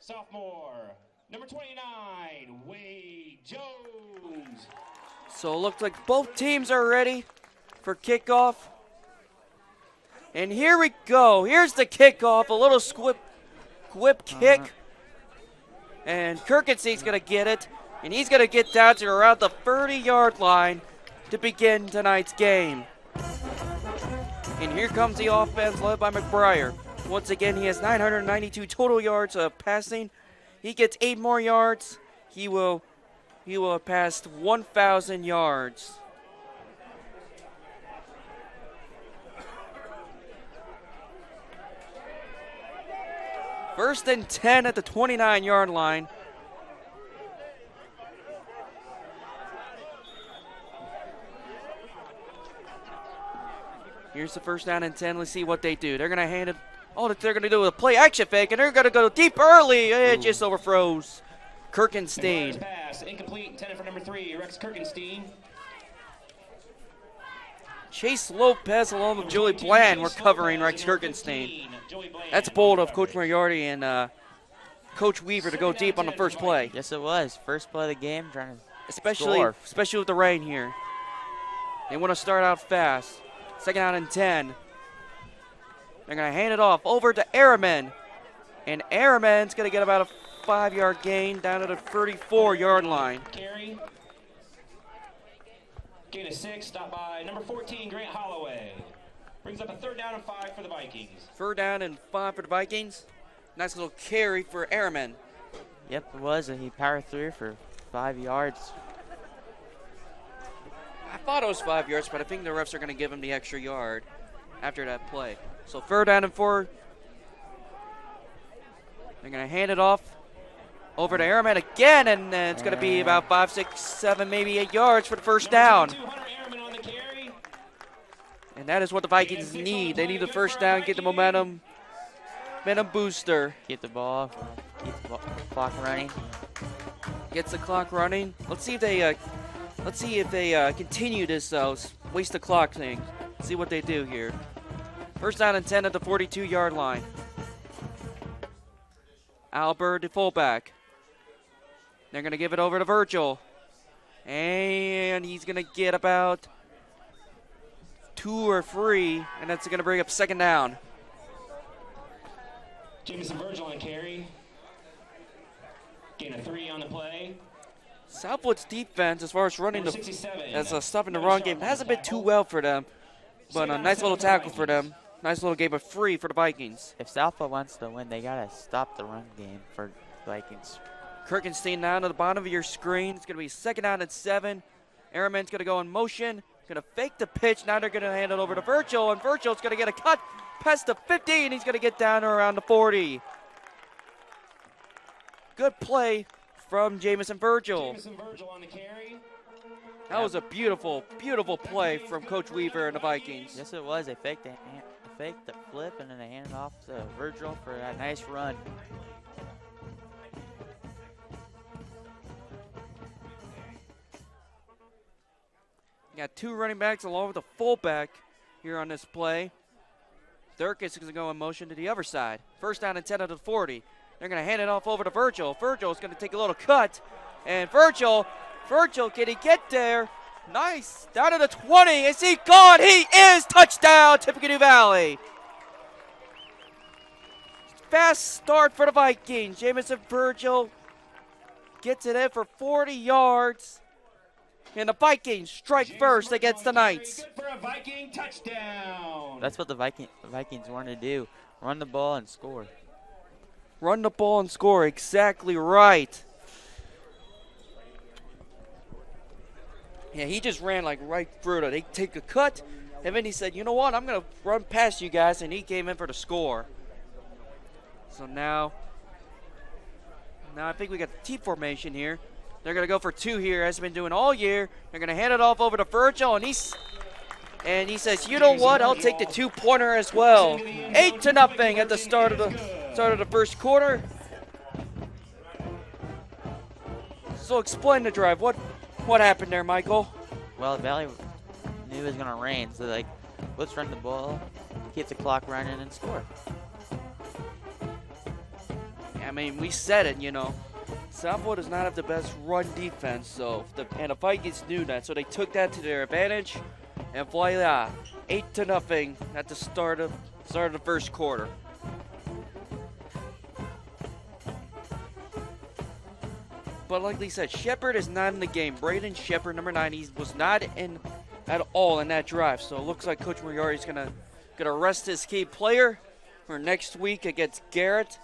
Sophomore, number 29, Wade Jones. So it looks like both teams are ready for kickoff. And here we go. Here's the kickoff. A little whip kick. And Kirkenstein's going to get it. And he's going to get down to around the 30-yard line to begin tonight's game. And here comes the offense led by McBriar. Once again, he has 992 total yards of passing. He gets 8 more yards. He will have passed 1,000 yards. First and 10 at the 29-yard line. Here's the first down and 10. Let's see what they do. They're going to hand it. All that they're going to do is a play action fake, and they're going to go deep early. It just overthrows Kirkenstein. Pass, incomplete, intended for number 3, Rex Kirkenstein. Chase Lopez along with Joey Bland were covering Rex Kirkenstein. That's bold of Coach Moriarty and Coach Weaver to go deep on the first play. Yes, it was. First play of the game, trying to especially with the rain here. They want to start out fast. Second down and 10. They're going to hand it off over to Airman. And Airman's going to get about a 5-yard gain down to the 34-yard line. Carry. Gain of 6, stopped by number 14, Grant Holloway. Brings up a 3rd down and 5 for the Vikings. 3rd down and 5 for the Vikings. Nice little carry for Airman. Yep, it was, and he powered through for 5 yards. I thought it was 5 yards, but I think the refs are going to give him the extra yard after that play. So 3rd down and 4. They're going to hand it off over to Airman again, and it's going to be about 5, 6, 7, maybe 8 yards for the first down. And that is what the Vikings need. They need the first down, get the momentum booster. Get the ball, keep the clock running. Gets the clock running. Let's see if they continue this waste the clock thing. See what they do here. First down and 10 at the 42-yard line. Albert, the fullback. They're going to give it over to Virgil. And he's going to get about 2 or 3, and that's going to bring up 2nd down. Jameson Virgil on carry. Gain of 3 on the play. Southwood's defense, as far as running stopping the run game, hasn't been too well for them. But a nice little tackle for them. Nice little game of free for the Vikings. If Southwood wants to win, they got to stop the run game for Vikings. Kirkenstein down to the bottom of your screen. It's going to be 2nd down and 7. Airman's going to go in motion. Going to fake the pitch. Now they're going to hand it over to Virgil, and Virgil's going to get a cut past the 50, and he's going to get down to around the 40. Good play from Jameson Virgil. Jameson Virgil on the carry. That was a beautiful, beautiful play from Coach Weaver and the Vikings. Yes, it was. They faked the flip, and then they handed off to Virgil for that nice run. You got 2 running backs along with a fullback here on this play. Durkis is going to go in motion to the other side. First down and 10 at the 40. They're going to hand it off over to Virgil. Virgil's going to take a little cut. And Virgil, can he get there? Nice. Down to the 20. Is he gone? He is. Touchdown, Tippecanoe Valley. Fast start for the Vikings. Jameson Virgil gets it in for 40 yards. And the Vikings strike first against the Knights. For a Viking touchdown. That's what the Vikings want to do. Run the ball and score. Run the ball and score. Exactly right. Yeah, he just ran like right through it. They take a cut, and then he said, you know what, I'm going to run past you guys, and he came in for the score. So now I think we got the T formation here. They're going to go for 2 here, as they've been doing all year. They're going to hand it off over to Virgil, and he says, you know what, I'll take the 2-pointer as well. 8-0 at the start of the first quarter. So explain the drive. What happened there, Michael? Well, Valley knew it was going to rain, so let's run the ball, keep the clock running, and score. Yeah, mean, we said it, you know. Southwood does not have the best run defense, so and the Vikings knew that, so they took that to their advantage, and voila, 8-0 at the start of the first quarter. But like Lee said, Shepard is not in the game. Braden Shepard, number 9, he was not in at all in that drive, so it looks like Coach Moriarty is gonna rest his key player for next week against Garrett.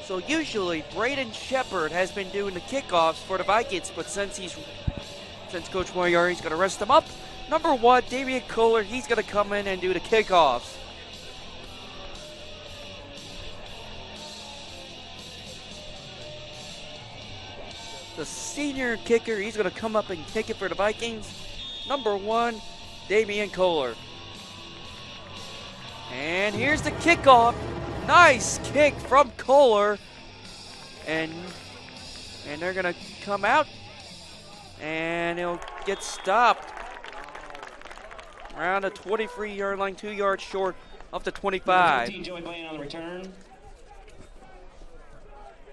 So usually Braden Shepard has been doing the kickoffs for the Vikings, but since Coach Moriarty is going to rest him up, number 1, Damian Kohler, he's going to come in and do the kickoffs. The senior kicker, he's going to come up and kick it for the Vikings. Number 1, Damian Kohler. And here's the kickoff. Nice kick from Kohler. And they're going to come out. And he'll get stopped around the 23-yard line, 2 yards short of the 25. Joey Blaine on the return.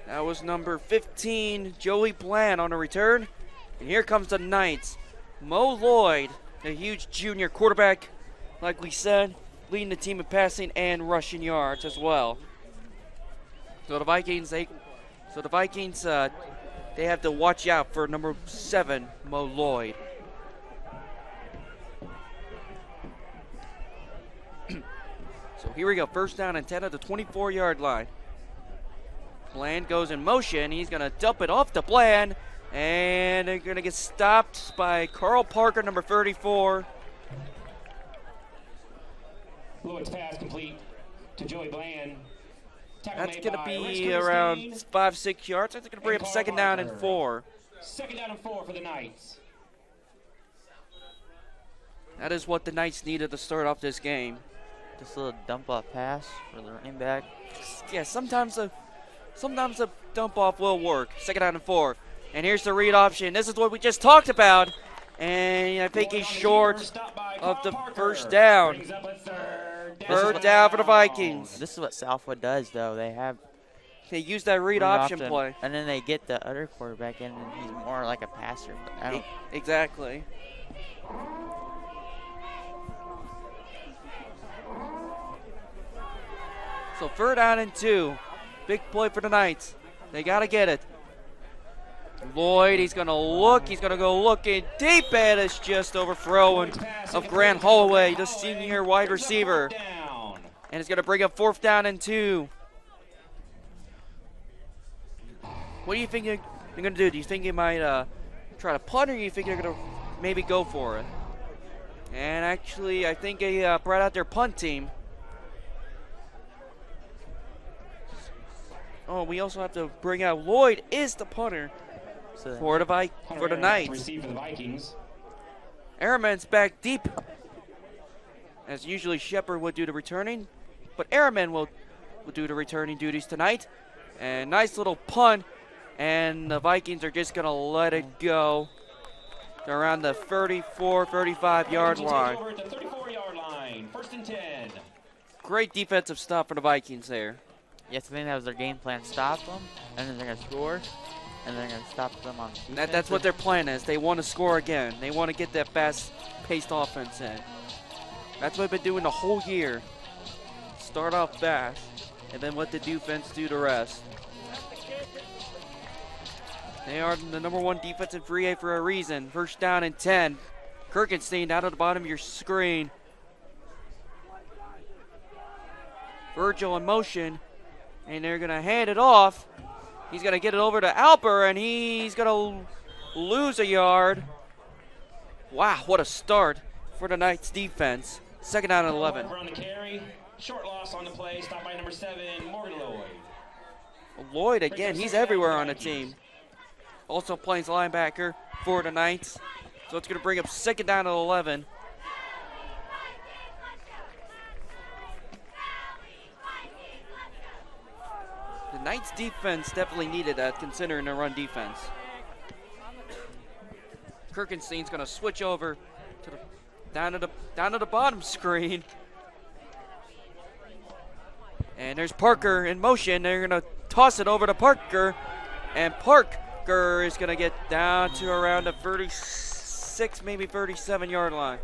That was number 15, Joey Bland on the return. And here comes the Knights. Mo Lloyd, a huge junior quarterback, like we said, leading the team in passing and rushing yards as well. So the Vikings, they have to watch out for number 7, Mo Lloyd. So here we go, first down and 10 at the 24-yard line. Bland goes in motion. He's going to dump it off to Bland. And they're going to get stopped by Carl Parker, number 34. Lloyd's pass complete to Joey Bland. That's going to be around 5-6 yards. That's going to bring up second down and 4. Second down and 4 for the Knights. That is what the Knights needed to start off this game. Just a little dump off pass for the running back. Yeah, sometimes a dump off will work. Second down and 4. And here's the read option. This is what we just talked about. And I think he's short of the first down. Third down for the Vikings. This is what Southwood does, though. They use that read option play. And then they get the other quarterback in, and he's more like a passer. Exactly. So third down and 2. Big play for the Knights. They got to get it. Lloyd, he's going to look. He's going to go looking deep, and it's just overthrown of Grant Holloway, the senior wide receiver. And it's going to bring up fourth down and 2. What do you think you're going to do? Do you think you might try to punt, or do you think you're going to maybe go for it? And actually, I think they brought out their punt team. Oh, we also have to bring out Lloyd is the punter for the Knights. Airman's back deep, as usually Shepard would do the returning, but Airman will do the returning duties tonight. And nice little punt, and the Vikings are just going to let it go. They're around the 34, 35-yard line. Over at the 34-yard line, first and 10. Great defensive stop for the Vikings there. Yes, I think that was their game plan. Stop them, and then they're going to score, and they're going to stop them on defense. That's what their plan is. They want to score again. They want to get that fast-paced offense in. That's what they've been doing the whole year. Start off fast, and then let the defense do the rest. They are the number 1 defense in 3A for a reason. First down and 10. Kirkenstein out of the bottom of your screen. Virgil in motion, and they're going to hand it off. He's going to get it over to Alper, and he's going to lose a yard. Wow, what a start for the Knights defense. Second down and 11. On the carry. Short loss on the play, stopped by number 7, Morgan Lloyd. Lloyd, again, he's everywhere on the team. Also plays linebacker for the Knights. So it's going to bring up second down and 11. Knights defense definitely needed that, considering their run defense. Kirkenstein's gonna switch over to the down to the bottom screen. And there's Parker in motion. They're gonna toss it over to Parker, and Parker is gonna get down to around the 36, maybe 37-yard line.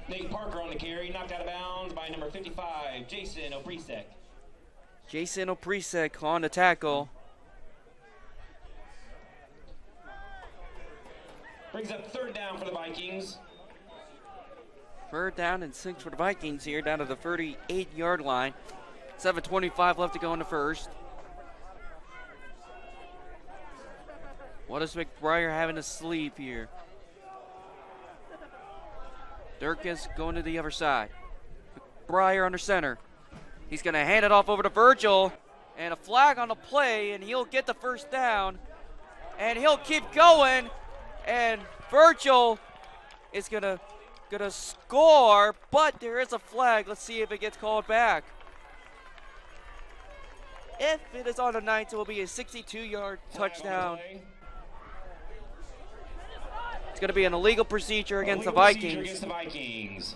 Nate Parker on the carry, knocked out of bounds by number 55, Jason Oprisek. Jason Oprisek on the tackle. Brings up third down for the Vikings. Third down and 6 for the Vikings here, down to the 38-yard line. 7:25 left to go in the first. What is McBriar having to sleep here? Durkis going to the other side. McBriar under center. He's going to hand it off over to Virgil. And a flag on the play, and he'll get the first down. And he'll keep going. And Virgil is going to score, but there is a flag. Let's see if it gets called back. If it is on the Knights, it will be a 62-yard touchdown. It's going to be an illegal procedure against the Vikings.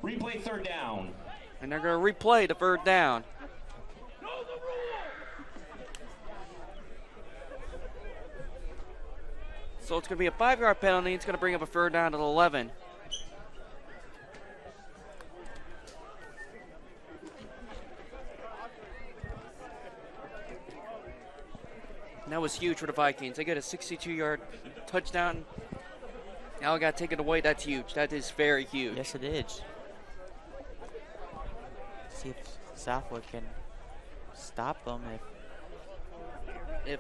Replay third down. And they're going to replay the third down. So it's going to be a 5-yard penalty. It's going to bring up a third down to the 11. And that was huge for the Vikings. They get a 62-yard touchdown. Now it got taken away. That's huge. That is very huge. Yes, it is. See if Southwood can stop them. If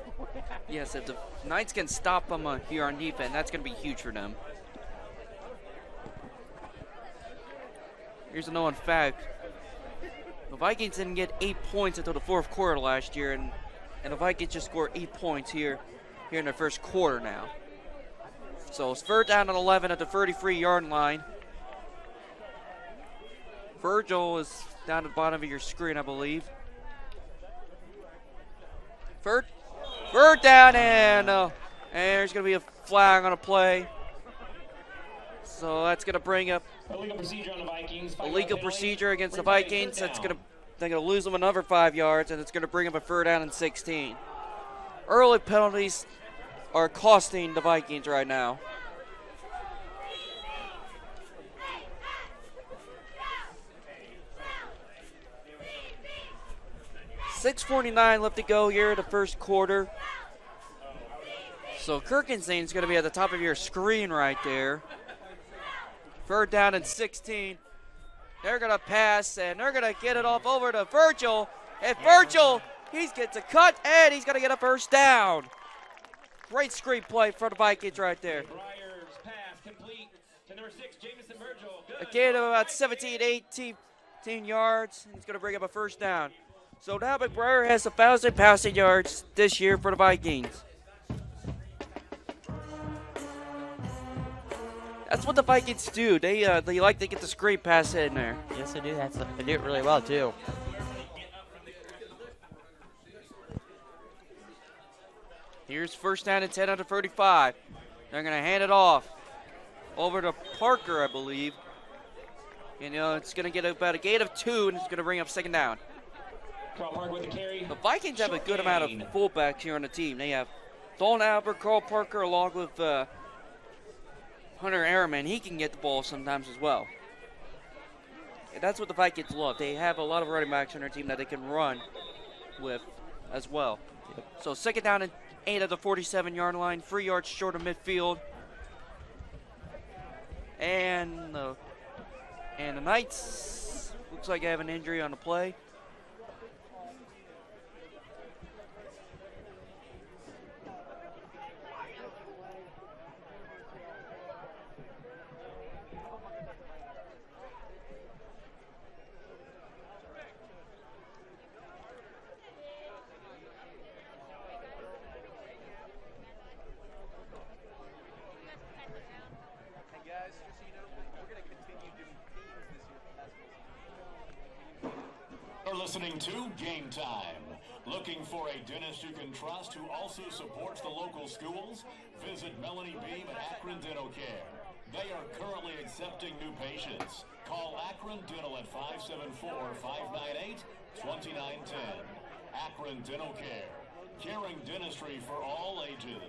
the Knights can stop them here on defense, that's going to be huge for them. Here's a known fact. The Vikings didn't get 8 points until the fourth quarter last year, and the Vikings just scored 8 points here in the first quarter now. So it's third down and 11 at the 33-yard line. Virgil is down at the bottom of your screen, I believe. Third down, and there's going to be a flag on a play. So that's going to bring up illegal procedure on the Vikings. Illegal procedure against the Vikings. They're going to lose them another 5 yards, and it's going to bring up a third down and 16. Early penalties are costing the Vikings right now. $6:49 left to go here in the first quarter. So Kirkenstein's going to be at the top of your screen right there. Third down and 16. They're going to pass, and they're going to get it off over to Virgil. And Virgil, he gets a cut, and he's going to get a first down. Great screen play for the Vikings right there. A gain of about 17, 18 yards. He's going to bring up a first down. So now McBriar has 1,000 passing yards this year for the Vikings. That's what the Vikings do. They like to get the screen pass in there. Yes, they do. They do it really well, too. Here's first down and 10 out of 35. They're going to hand it off over to Parker, I believe. And, it's going to get about a gain of 2, and it's going to bring up second down. The Vikings have a good amount of fullbacks here on the team. They have Dalton Albert, Carl Parker, along with Hunter Airman. He can get the ball sometimes as well. And that's what the Vikings love. They have a lot of running backs on their team that they can run with as well. So second down and 8 at the 47-yard line, 3 yards short of midfield. And the Knights looks like they have an injury on the play. listening to Game Time. Looking for a dentist you can trust who also supports the local schools? Visit Melanie Beam at Akron Dental Care. They are currently accepting new patients. Call Akron Dental at 574-598-2910. Akron Dental Care. Caring dentistry for all ages.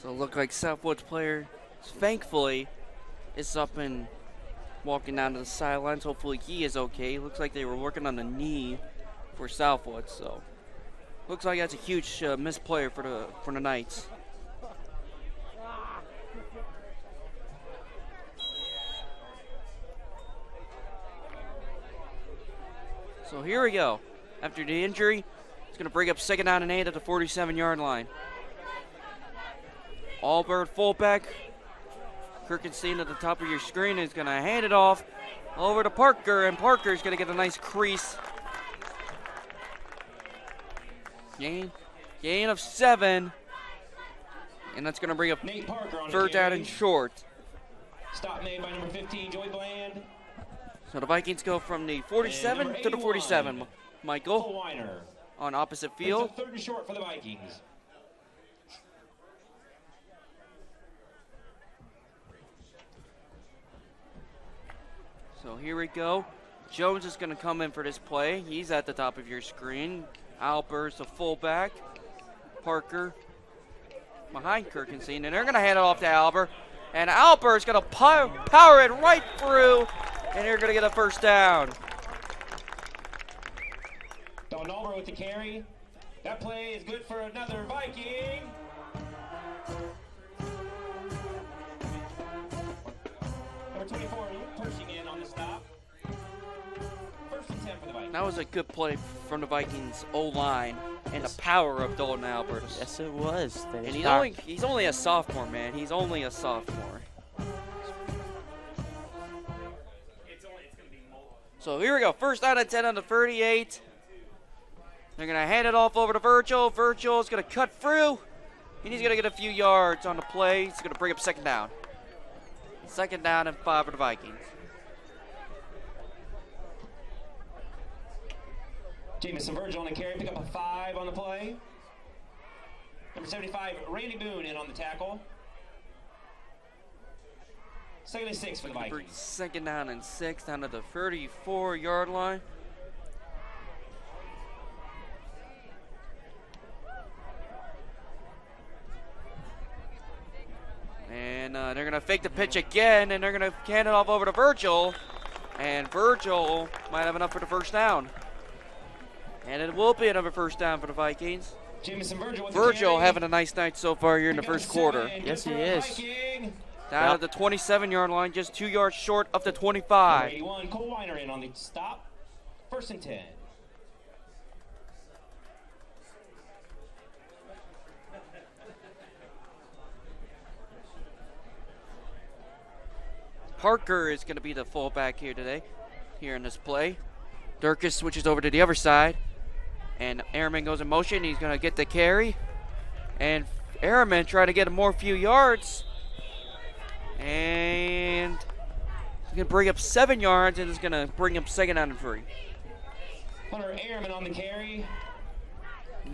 So it looked like Southwood's player, thankfully, is up and walking down to the sidelines. Hopefully he is okay. Looks like they were working on the knee for Southwood, so looks like that's a huge missed player for the Knights. So here we go. After the injury, it's going to bring up second down and 8 at the 47-yard line. Allbird fullback. Kirkenstein at the top of your screen is going to hand it off over to Parker, and Parker's going to get a nice crease. Gain of 7. And that's going to bring up Nate Parker on third down and short. Stop made by number 15, Joey Bland. So the Vikings go from the 47 to the 47. Michael Cole Weiner. on opposite Brings field. up third and short for the Vikings. So here we go. Jones is going to come in for this play. He's at the top of your screen. Albert's the fullback. Parker behind Kirkenstein, and they're going to hand it off to Albert. And Albert's going to power it right through, and they're going to get a first down. Don Albert with the carry. That play is good for another Viking. Number 24, pushing in on the stop. First and 10 for the Vikings. That was a good play from the Vikings O-line and the power of Dalton Albert. Yes, it was. And he's only a sophomore, man. He's only a sophomore. So here we go. First down and 10 on the 38. They're going to hand it off over to Virgil. Virgil's going to cut through, and he's going to get a few yards on the play. He's going to bring up second down. Second down and 5 for the Vikings. Jamison Virgil on the carry, pick up a 5 on the play. Number 75, Randy Boone in on the tackle. Second and 6 for the Vikings. Second down and 6 down to the 34-yard line. And they're going to fake the pitch again, and they're going to hand it off over to Virgil. And Virgil might have enough for the first down. And it will be another first down for the Vikings. Jamison Virgil having a nice night so far here in the first quarter. Yes, he is. Down at the 27-yard line, just 2 yards short of the 25. 81, Cole Weiner in on the stop. First and 10. Parker is going to be the fullback here today, here in this play. Durkis switches over to the other side, and Ehrman goes in motion. He's going to get the carry, and Ehrman trying to get more few yards, and he's going to bring up 7 yards, and it's going to bring up second down and 3. Hunter Ehrman on the carry.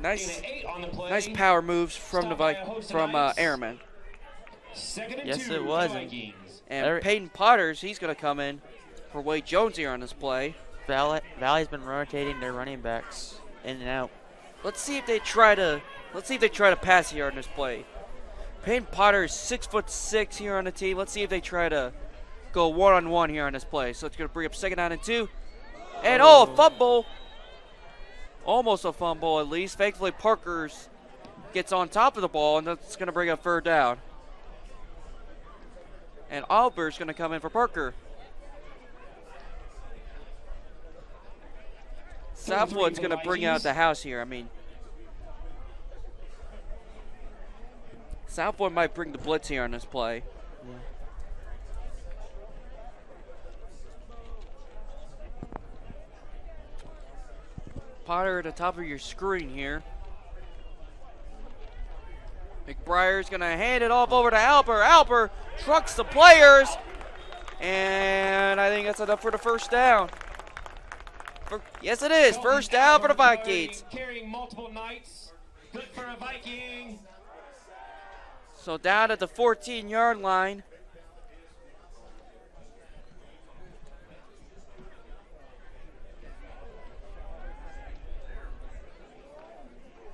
Nice, 8 on the play. nice power moves from Ehrman. Second and Yes, 2 it was. for the Vikings. And Peyton Potters, he's going to come in for Wade Jones here on this play. Valley's been rotating their running backs in and out. Let's see if they try to pass here on this play. Peyton Potter is 6'6" here on the team. Let's see if they try to go one-on-one here on this play. So it's going to bring up second down and 2. And a fumble. almost a fumble at least. Thankfully, Parker's gets on top of the ball, and that's going to bring up third down. And Albert's going to come in for Parker. Southwood's going to bring out the house here. I mean, Southwood might bring the blitz here on this play. Yeah. Potter at the top of your screen here. McBriar's going to hand it off over to Alper. Alper trucks the players. And I think that's enough for the first down. Yes, it is. First down for the Vikings. Carrying multiple knights. Good for a Viking. So down at the 14-yard line.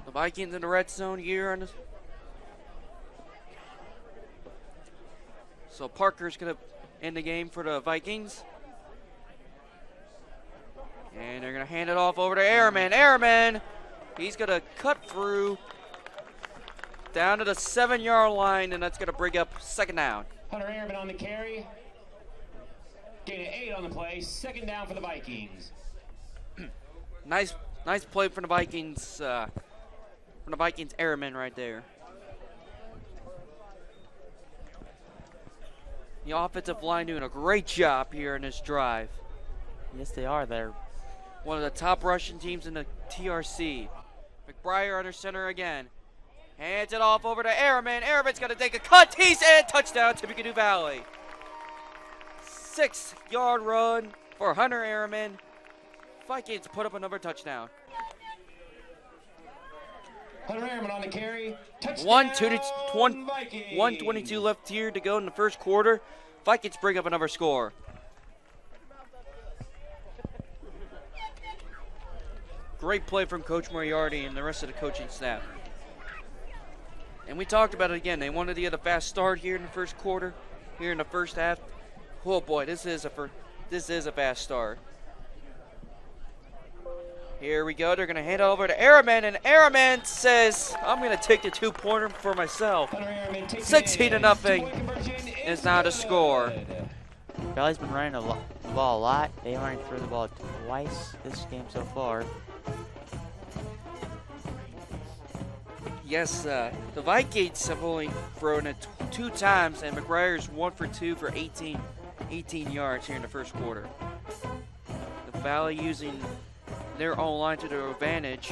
The Vikings in the red zone here. So Parker's going to end the game for the Vikings. And they're going to hand it off over to Airman. Airman, he's going to cut through down to the 7-yard line, and that's going to bring up second down. Hunter Airman on the carry. Gain of 8 on the play. Second down for the Vikings. Nice play from the Vikings. Airman right there. The offensive line doing a great job here in this drive. Yes, they are. They're one of the top rushing teams in the TRC. McBriar under center again. Hands it off over to Airman. Airman's going to take a cut. He's in. Touchdown, Tippecanoe Valley. 6-yard run for Hunter Airman. Vikings put up another touchdown. Hunter Airman on the carry. Touchdown, 1:22 left here to go in the first quarter. Vikings bring up another score. Great play from Coach Moriarty and the rest of the coaching staff. And we talked about it again. They wanted to get a fast start here in the first quarter, here in the first half. Oh boy, this is a fast start. Here we go. They're going to hand it over to Airman, and Airman says, "I'm going to take the 2-pointer for myself." 16-0 is now the score. Valley's been running the ball a lot. They only threw the ball twice this game so far. Yes, the Vikings have only thrown it 2 times, and McBriar's 1 for 2 for 18 yards here in the first quarter. The Valley using their own line to their advantage.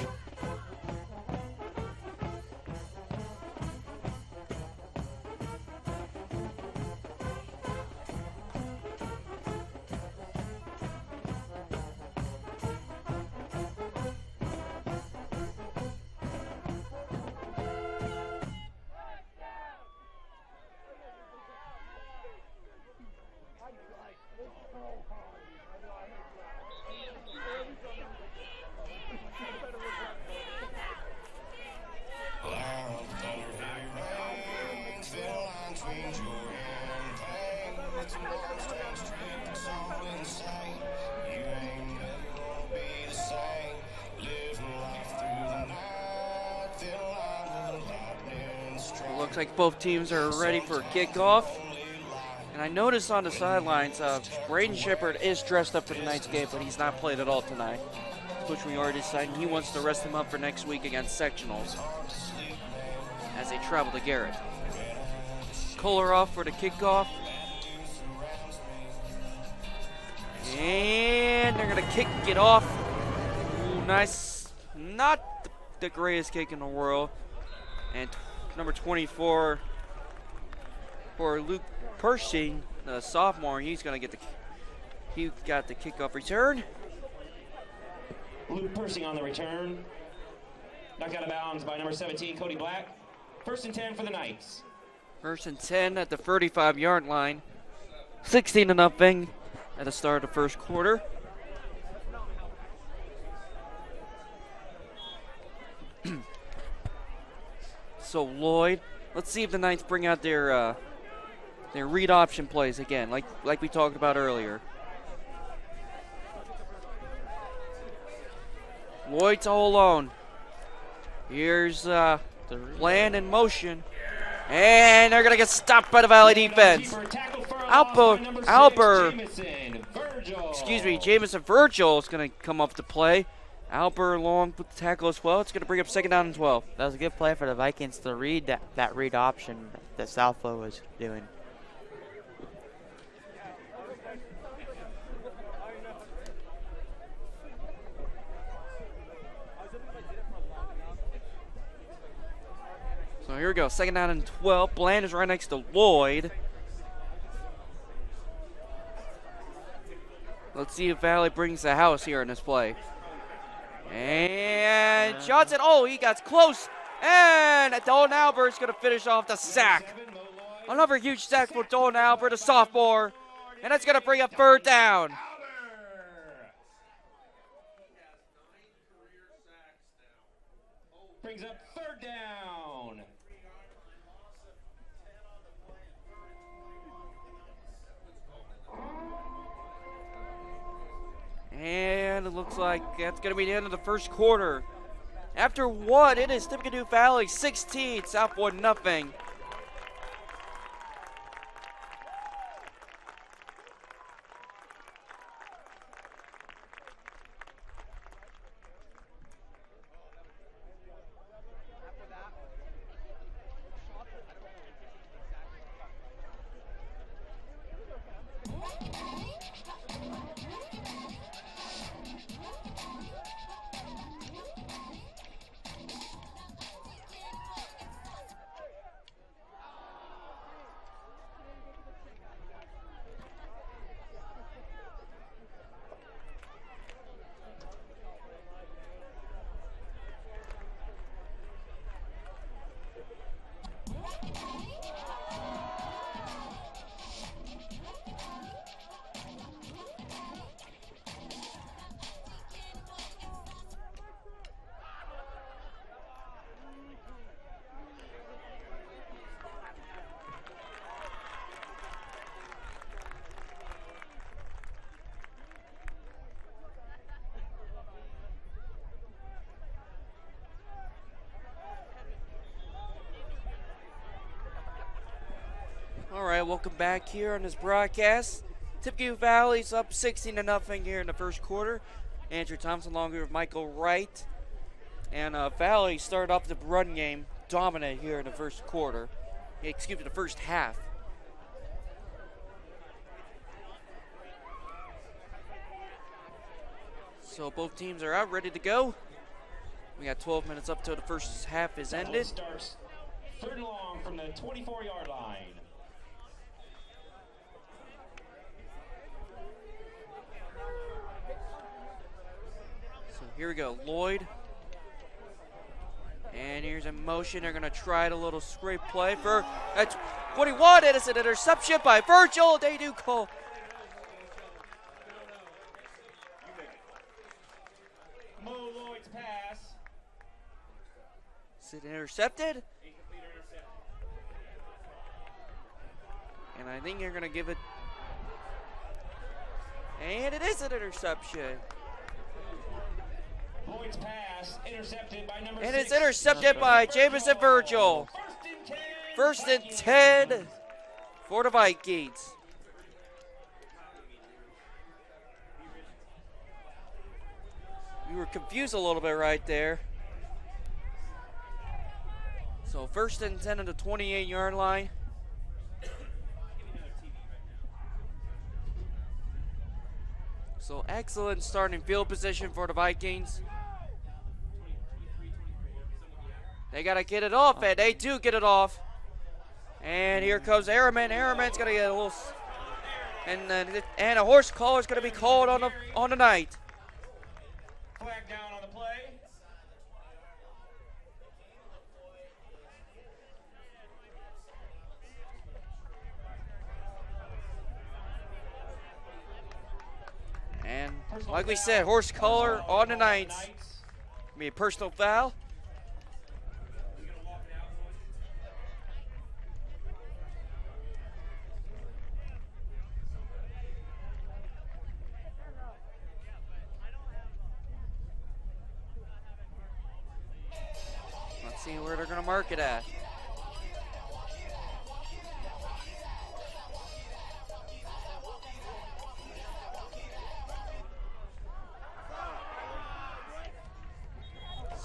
Looks like both teams are ready for kickoff. And I noticed on the sidelines, Braden Shepard is dressed up for tonight's game, but he's not played at all tonight. Coach Moriarty decided he wants to rest him up for next week against sectionals as they travel to Garrett. Kolarov for the kickoff. And they're going to kick it off. Ooh, nice. Not the greatest kick in the world. And number 24 for Luke Pershing, the sophomore. He got the kickoff return. Luke Pershing on the return. Knocked out of bounds by number 17, Cody Black. 1st and 10 for the Knights. 1st and 10 at the 35-yard line. 16-0 at the start of the first quarter. So Lloyd, let's see if the Knights bring out their read option plays again, like we talked about earlier. Lloyd's all alone. Here's Bland in motion. And they're going to get stopped by the Valley defense. Jamison Virgil is going to come up to play. Alper along with the tackle as well. It's going to bring up 2nd down and 12. That was a good play for the Vikings to read that read option that Southwood was doing. So here we go, 2nd down and 12. Bland is right next to Lloyd. Let's see if Valley brings the house here in this play. And Johnson, oh, he got close. And Dalton Albert's going to finish off the sack. Another huge sack for Dalton Albert, a sophomore. And that's going to bring up 3rd down. Brings up 3rd down. And it looks like that's going to be the end of the first quarter. After what? It is Tippecanoe Valley 16, Southwood nothing. All right, welcome back here on this broadcast. Tippecanoe Valley's up 16-0 here in the first quarter. Andrew Thompson along with Michael Wright. And Valley started off the run game dominant here in the first quarter. Excuse me, the first half. So both teams are out, ready to go. We got 12 minutes up till the first half is ended. Starts 3rd and long from the 24-yard line. So here we go, Lloyd. And here's a motion. They're going to try a little scrape play for 21. It is an interception by Virgil. They do call. Mo Lloyd's pass. Is it intercepted? And I think you're going to give it. And it is an interception. Lloyd's pass intercepted by number And 6. it's intercepted by Jamison Virgil. 1st and 10 for the Vikings. We were confused a little bit right there. So 1st and 10 on the 28-yard line. So excellent starting field position for the Vikings. They got to get it off, and they do get it off. And here comes Airman. Airman's going to get a little, and a horse collar is going to be called on the night. Flag down on the play. And like we said, horse collar on the night. Be a personal foul. see where they're going to mark it at.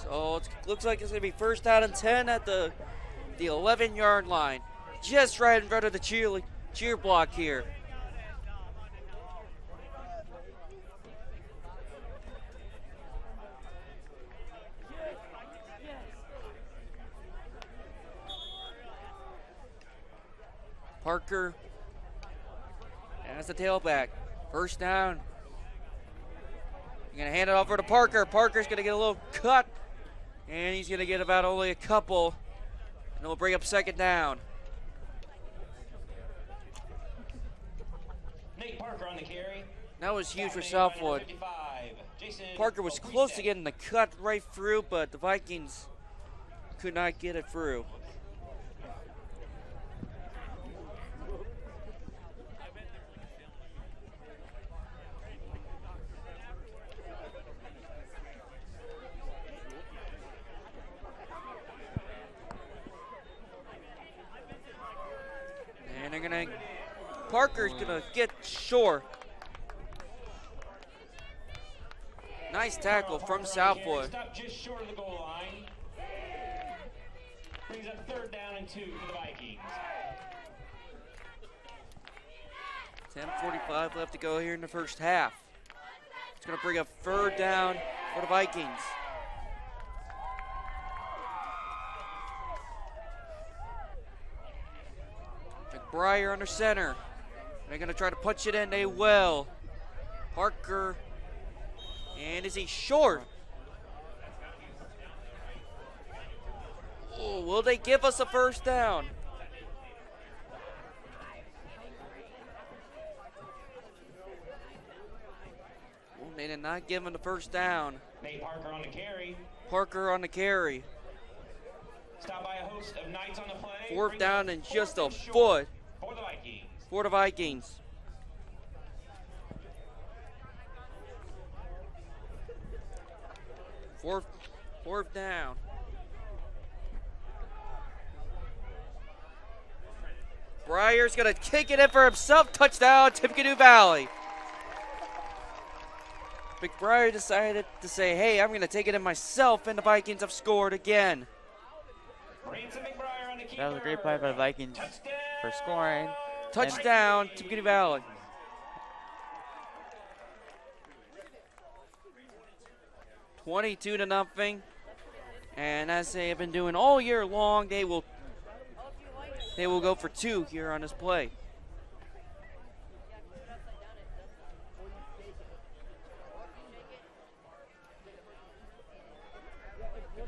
So it looks like it's going to be first down and 10 at the 11-yard line. Just right in front of the cheer block here. Parker has the tailback. First down. You're going to hand it over to Parker. Parker's going to get a little cut. And he's going to get about only a couple. And it'll bring up second down. Nate Parker on the carry. That was huge for Southwood. Parker was close to getting the cut right through, but the Vikings could not get it through. Parker's gonna get short. Nice tackle from Southwood. Stop just short of the goal line. Brings up third down and 2 for the Vikings. 10:45 left to go here in the first half. It's gonna bring up third down for the Vikings. McBriar under center. They're going to try to punch it in. They will. Parker. And is he short? Oh, will they give us a first down? Well, they did not give him the first down. Nate Parker on the carry. Parker on the carry. Stopped by a host of Knights on the play. Fourth down and just a foot. For the Vikings. For the Vikings. Fourth down. Breyer's gonna kick it in for himself. Touchdown, Tippecanoe Valley. McBriar decided to say, hey, I'm gonna take it in myself, and the Vikings have scored again. That was a great play by the Vikings for scoring. Touchdown, Tippecanoe Valley. $22-0. And as they have been doing all year long, they will go for 2 here on this play.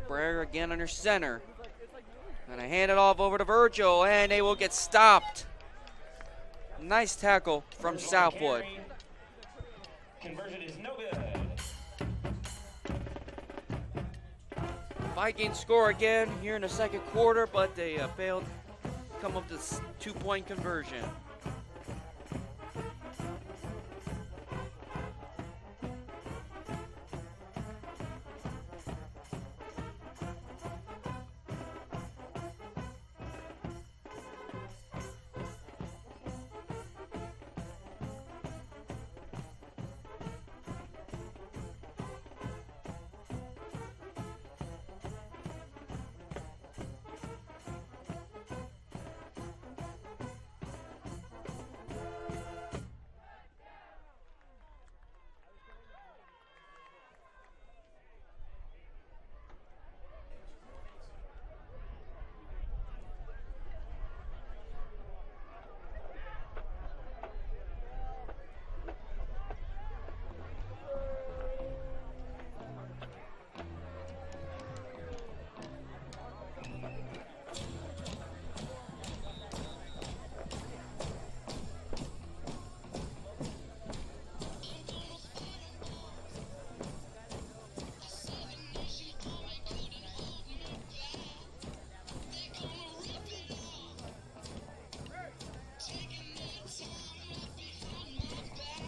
Breyer again under center. And I hand it off over to Virgil, and they will get stopped. Nice tackle from Southwood. Conversion is no good. Vikings score again here in the second quarter, but they failed to come up with this 2-point conversion.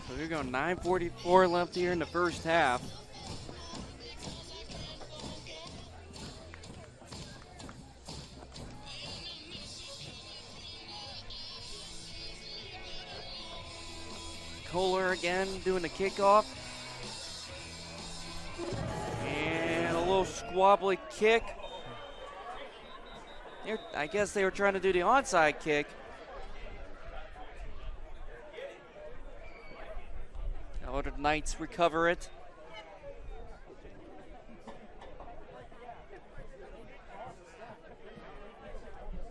So we're going 9:44 left here in the first half. Kohler again doing the kickoff. And a little squabbly kick. I guess they were trying to do the onside kick. Now the Knights recover it.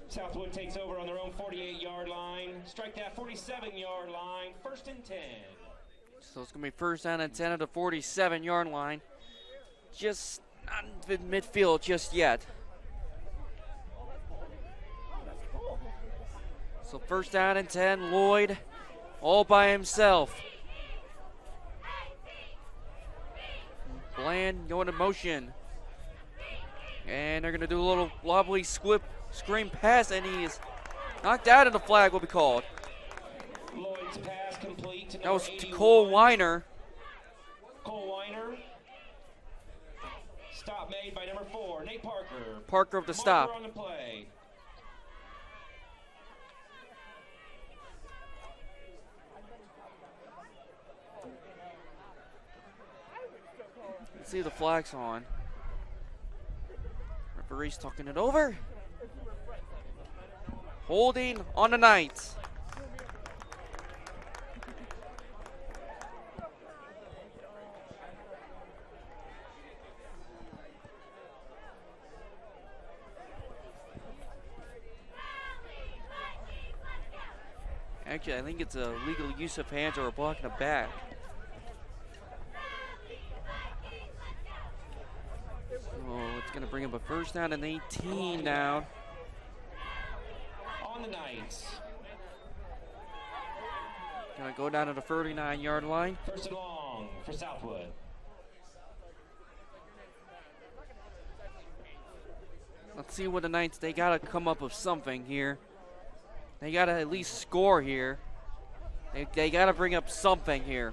Southwood takes over on their own 48-yard line. Strike that 47-yard line. 1st and 10. So it's going to be 1st down and 10 at the 47-yard line. Just not in midfield just yet. So 1st down and 10, Lloyd all by himself. Bland going in motion. And they're going to do a little wobbly screen pass, and he is knocked out, and the flag will be called. Lloyd's pass complete to That was 81. Cole Weiner. Cole Weiner. Stop made by number 4, Nate Parker. Parker of the stop. On the play. Let's see the flag's on. Referee's talking it over. Holding on the Knights. Actually, I think it's a legal use of hands or a block in the back. So it's going to bring up a 1st down and 18 down. On the Knights. Going to go down to the 39-yard line. 1st and long for Southwood. Let's see what the Knights, they got to come up with something here. They got to at least score here. They got to bring up something here.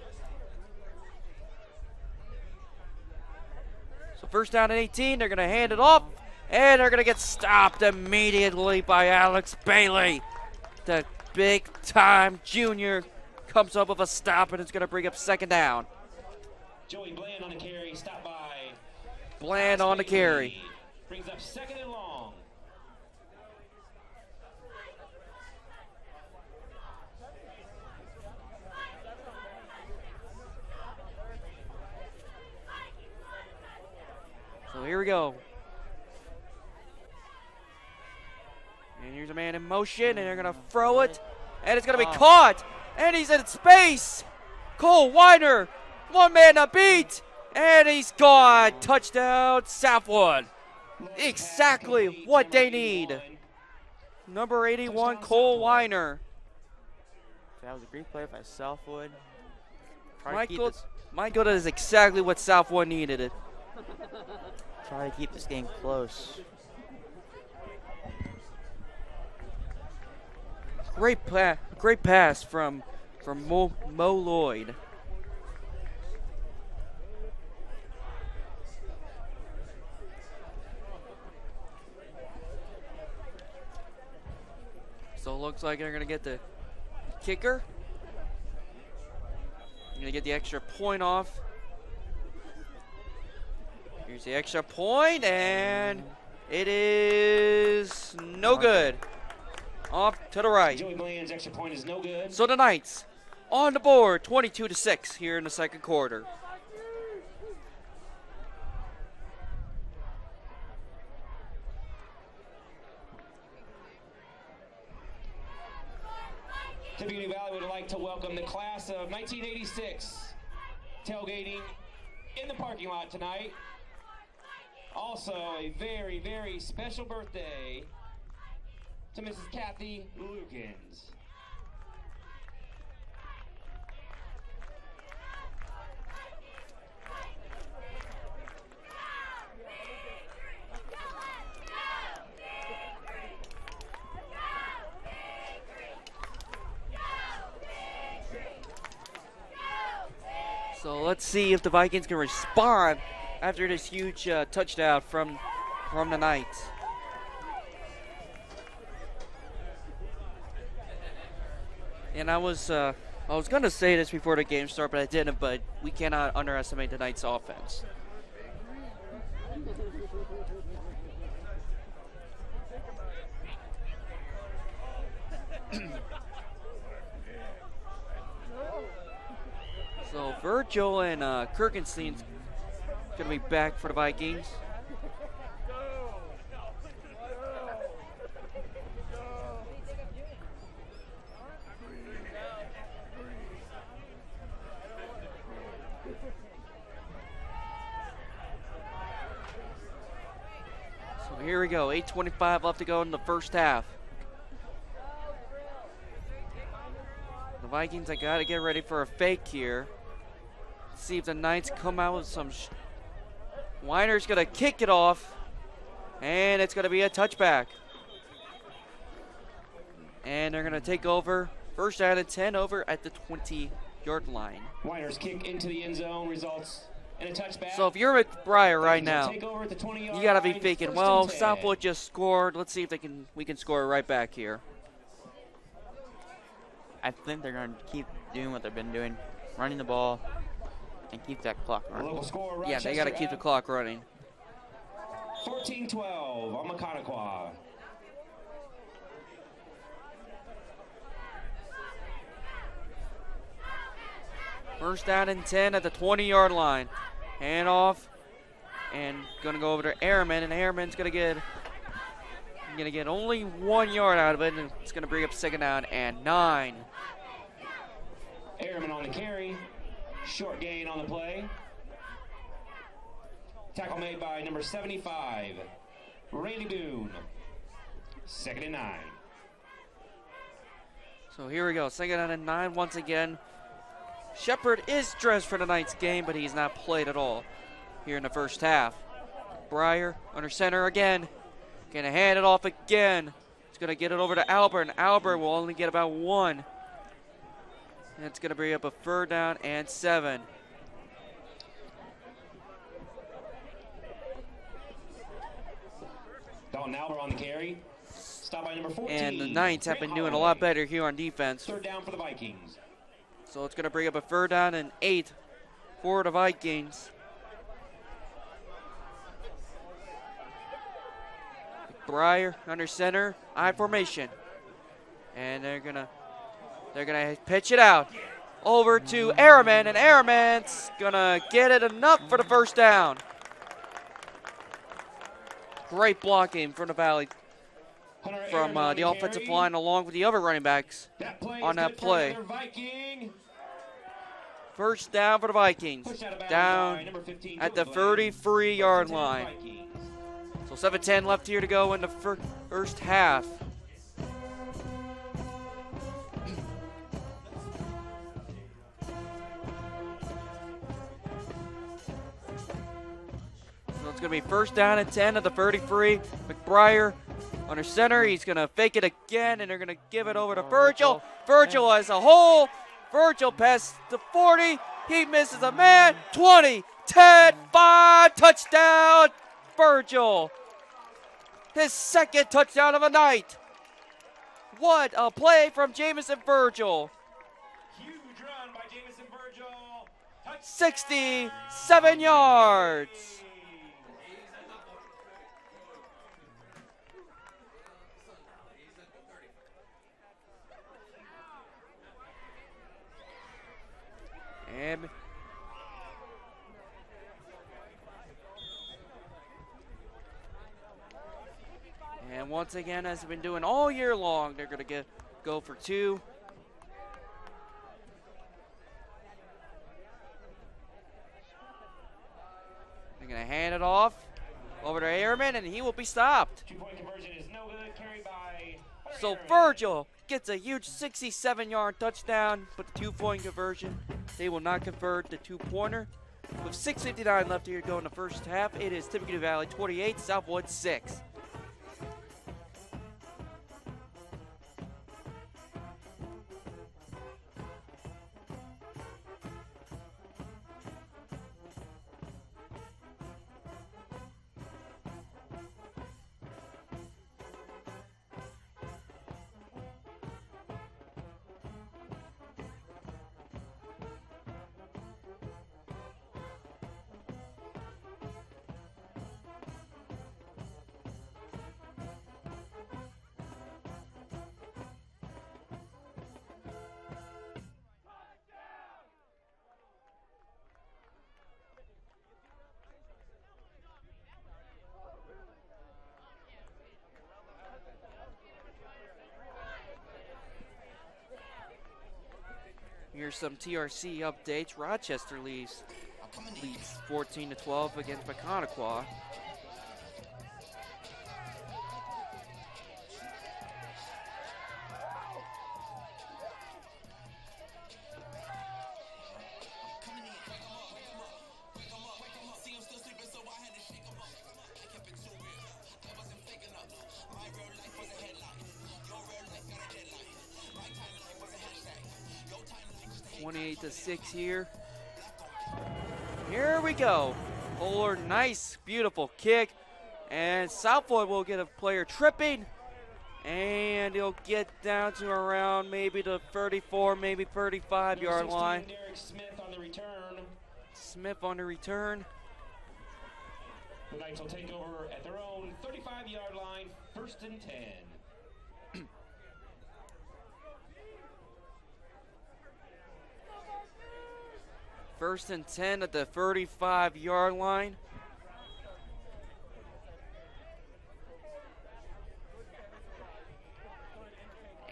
So 1st down and 18, they're going to hand it off, and they're going to get stopped immediately by Alex Bailey. The big-time junior comes up with a stop, and it's going to bring up 2nd down. Joey Bland on the carry, stopped by Bland on the carry. Brings up 2nd and long. So here we go. And here's a man in motion, and they're going to throw it, and it's going to be caught, and he's in space. Cole Weiner, one man to beat, and he's gone. Touchdown, Southwood. Exactly what they need. Number 81, Cole Weiner. That was a great play by Southwood. Michael, that is exactly what Southwood needed it. Try to keep this game close. Great pass from Mo Lloyd. So it looks like they're going to get the kicker. Going to get the extra point off. Here's the extra point, and it is no good. Off to the right. Joey Bland's extra point is no good. So the Knights on the board, 22-6 here in the 2nd quarter. Tippecanoe Valley would like to welcome the class of 1986 tailgating in the parking lot tonight. Also, a very, very special birthday to Mrs. Kathy Lukens. So let's see if the Vikings can respond after this huge touchdown from the Knights. And I was I was going to say this before the game started, but I didn't, but we cannot underestimate tonight's offense. So Virgil and Kirkenstein's going to be back for the Vikings. So here we go, 8:25 left to go in the first half. The Vikings, I got to get ready for a fake here. See if the Knights come out with some. Weiner's going to kick it off, and it's going to be a touchback. And they're going to take over. First out of 10 over at the 20-yard line. Weiner's kick into the end zone results in a touchback. So if you're McBriar right now, Take over at the 20-yard you got to be line, thinking, first well, and 10. Southwood just scored. Let's see if we can score right back here. I think they're going to keep doing what they've been doing, running the ball, and keep that clock running. Local score, Yeah, they got to keep the clock running. 14-12 on Tippecanoe. First down and 10 at the 20-yard line. Hand off, and gonna go over to Airman, and Airman's gonna get only 1 yard out of it, and it's gonna bring up second down and 9. Airman on the carry. Short gain on the play. Tackle made by number 75, Randy Boone. Second and 9. So here we go, second down and 9 once again. Shepard is dressed for tonight's game, but he's not played at all here in the first half. Breyer under center again. Gonna hand it off again. He's gonna get it over to Albert, and Albert will only get about 1. And it's gonna bring up a third down and 7. Dalton Albert on the carry. Stop by number 14. And the Knights have been doing a Holiday. lot better here on defense. Third down for the Vikings. So it's going to bring up a third down and 8 for the Vikings. Breyer under center, I formation. And they're gonna pitch it out over to Airman, and Airman's gonna get it enough for the first down. Great blocking from the Valley, from the offensive line along with the other running backs on that play. First down for the Vikings, down at the 33-yard line. So 7:10 left here to go in the first half. So it's going to be first down and 10 at the 33. McBriar under center. He's going to fake it again, and they're going to give it over to Virgil. Virgil has a hole. Virgil passes the 40. He misses a man. 20, 10, 5. Touchdown, Virgil. His second touchdown of the night. What a play from Jamison Virgil. Huge run by Jamison Virgil. 67 yards. And once again, as they've been doing all year long, they're going to go for 2. They're going to hand it off over to Airman, and he will be stopped. 2-point conversion is no good. Carried by So Virgil gets a huge 67-yard touchdown, but the 2-point conversion, they will not convert the 2-pointer. With 6:59 left here to go in the first half, it is Tippecanoe Valley 28, Southwood 6. Here's some TRC updates. Rochester leads 14-12 against Tippecanoe. (28-6) here. Here we go. Fuller, nice, beautiful kick. And Southwood will get a player tripping. And he'll get down to around maybe the 34, maybe 35-yard line. Smith on the return. Smith on the return. The Knights will take over at their own 35-yard line, 1st and 10. First and 10 at the 35-yard line.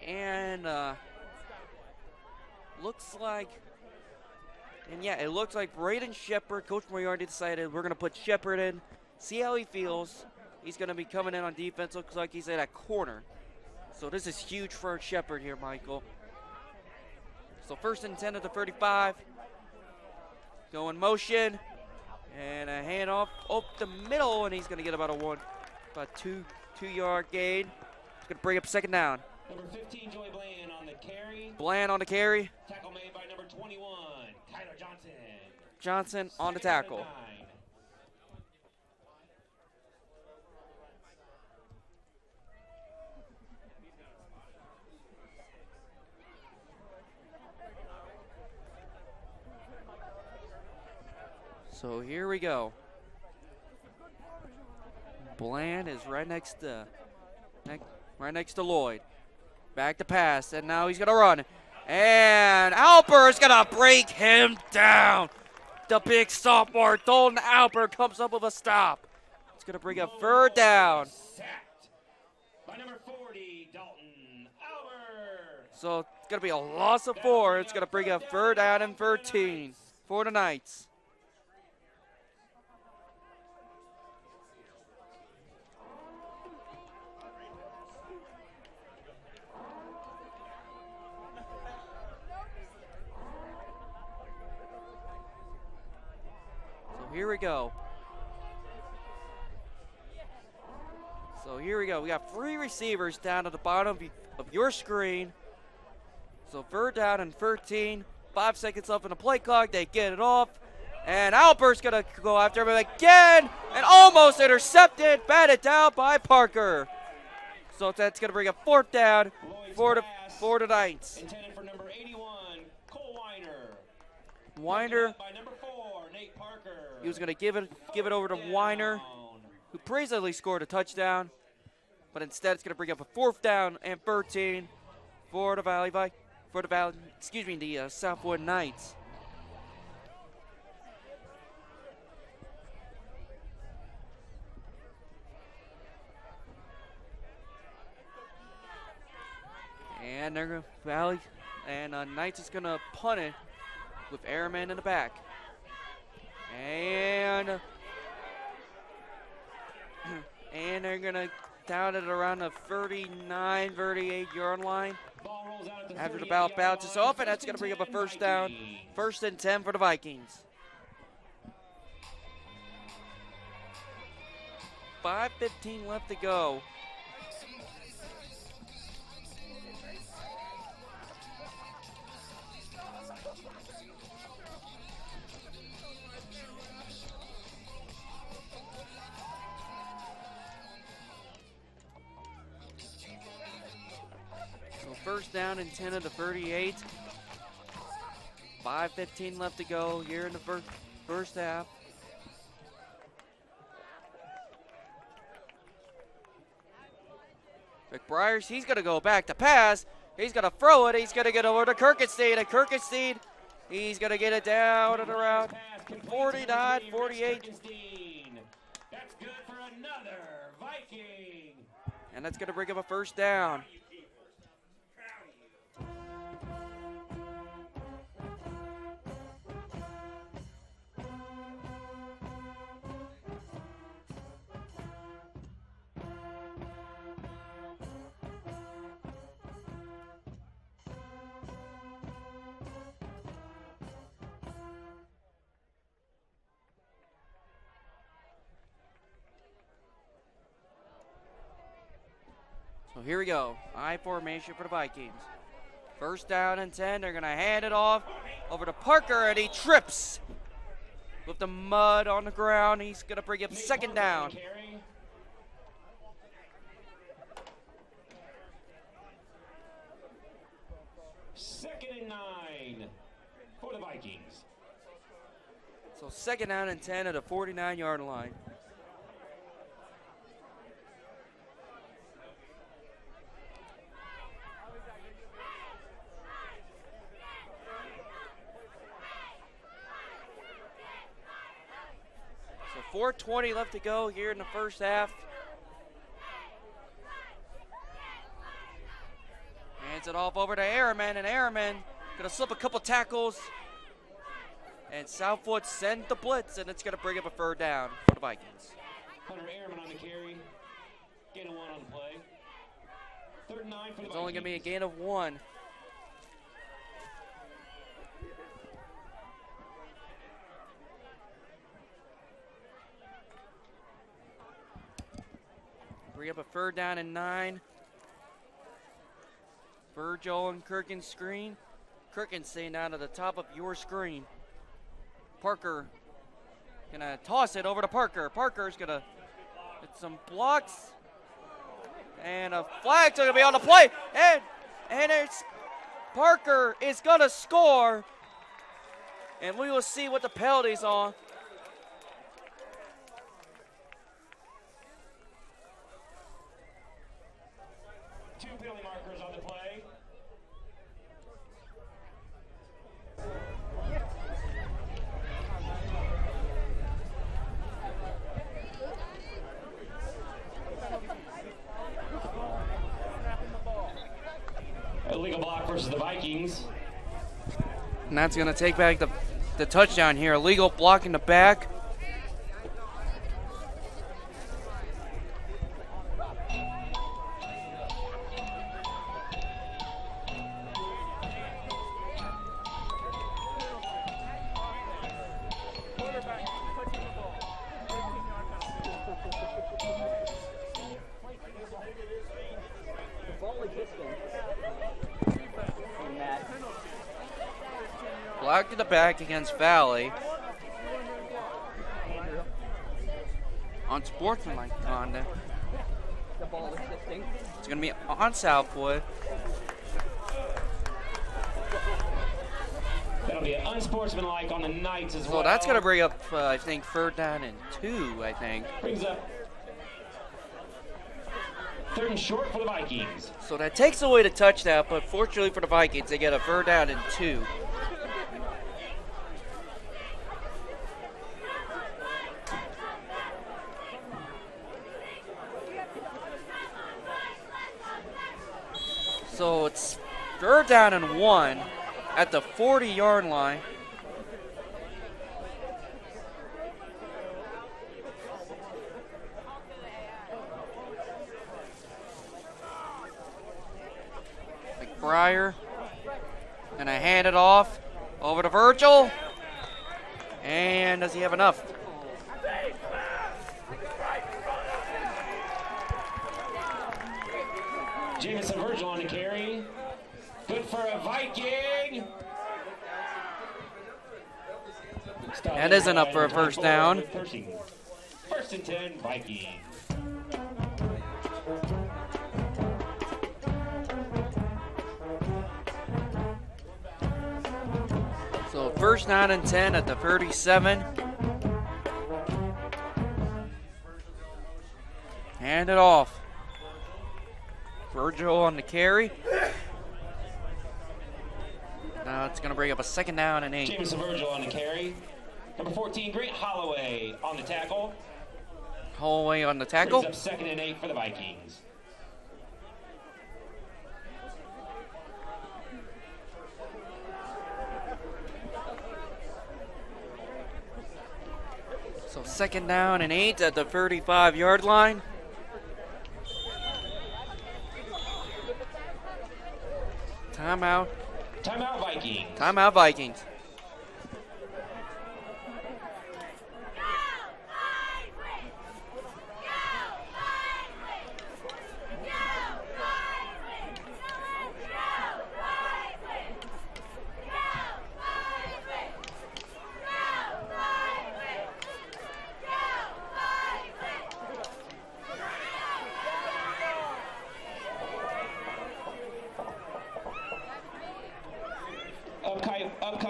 And looks like, it looks like Braden Shepard, Coach Moriarty decided we're going to put Shepard in, see how he feels. He's going to be coming in on defense, looks like he's at a corner. So this is huge for Shepard here, Michael. So 1st and 10 at the 35. Go in motion, and a handoff up the middle, and he's going to get about a two-yard gain. He's going to bring up 2nd down. Number 15, Joey Bland on the carry. Bland on the carry. Tackle made by number 21, Tyler Johnson. Johnson on the tackle. So here we go. Bland is right next to Lloyd. Back to pass, and now he's gonna run. And Alper's gonna break him down. The big sophomore, Dalton Alper, comes up with a stop. It's gonna bring up 3rd down. Sacked by number 40, Dalton Alper. So it's gonna be a loss of 4. It's gonna bring up 3rd down and 13 for the Knights. Here we go. We got 3 receivers down at the bottom of your screen. So 3rd down and 13. 5 seconds left in the play clock. They get it off. And Albert's going to go after him again. And almost intercepted. Batted down by Parker. So that's going to bring up 4th down for the Knights. Intended for number 81, Cole Weiner. Weiner. By number 4, Nate Parker. He was going to give it over to Weiner, who previously scored a touchdown, but instead it's going to bring up a 4th down and 13 for the Southwood Knights. And they're going to Knights is going to punt it with Airman in the back. And they're going to down it around the 39, 38-yard line. After the ball bounces off, and that's going to bring up a 1st down. 1st and 10 for the Vikings. 5:15 left to go. First down and 10 of the 38. 5:15 left to go here in the first half. McBriars, he's going to go back to pass. He's going to throw it. He's going to get over to Kirkenstein. And Kirkenstein, he's going to get it down at around 49, 48. That's good for another Viking. And that's going to bring up a 1st down. So here we go. I formation for the Vikings. First down and 10. They're going to hand it off over to Parker, and he trips with the mud on the ground. He's going to bring up second down. Second and 9 for the Vikings. So second down and 10 at a 49-yard line. So 4:20 left to go here in the first half. Hands it off over to Airman, and Airman gonna slip a couple tackles. And Southwood send the blitz, and it's gonna bring up a third down for the Vikings. Hunter Airman on the carry. Gain of 1 on the play. Third and 9 for the Vikings. It's only gonna be a gain of 1. Bring up a third down and 9. Virgil and Kirkin screen. Kirkin staying down at the top of your screen. Parker gonna toss it over to Parker. Parker's gonna get some blocks. And a flag's gonna be on the play. And it's Parker is gonna score. And we will see what the penalties are. Two penalty markers on the play. Illegal block versus the Vikings. And that's going to take back the touchdown here. Illegal block in the back. Block to the back against Valley. Unsportsmanlike conduct. It's going to be on Southwood. That'll be unsportsmanlike on the Knights as well. So that's going to bring up, I think, third down and 2, I think. Brings up third and short for the Vikings. So that takes away the touchdown, but fortunately for the Vikings, they get a third down and 2. So it's third down and 1 at the 40-yard line. McBriar gonna hand it off over to Virgil. And does he have enough? Jamison Virgil on the carry. Good for a Viking. That isn't up for a first down. First and 10, Vikings. So first down and 10 at the 37. Hand it off. Virgil on the carry. Now it's going to bring up a second down and 8. Jamison Virgil on the carry. Number 14, Grant Holloway on the tackle. Holloway on the tackle. Brings up second and 8 for the Vikings. So second down and 8 at the 35-yard line. Timeout. Timeout Vikings. Timeout Vikings.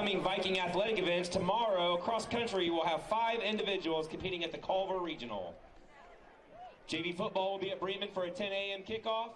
upcoming Viking athletic events, tomorrow, cross country will have 5 individuals competing at the Culver Regional. JV football will be at Bremen for a 10 a.m. kickoff.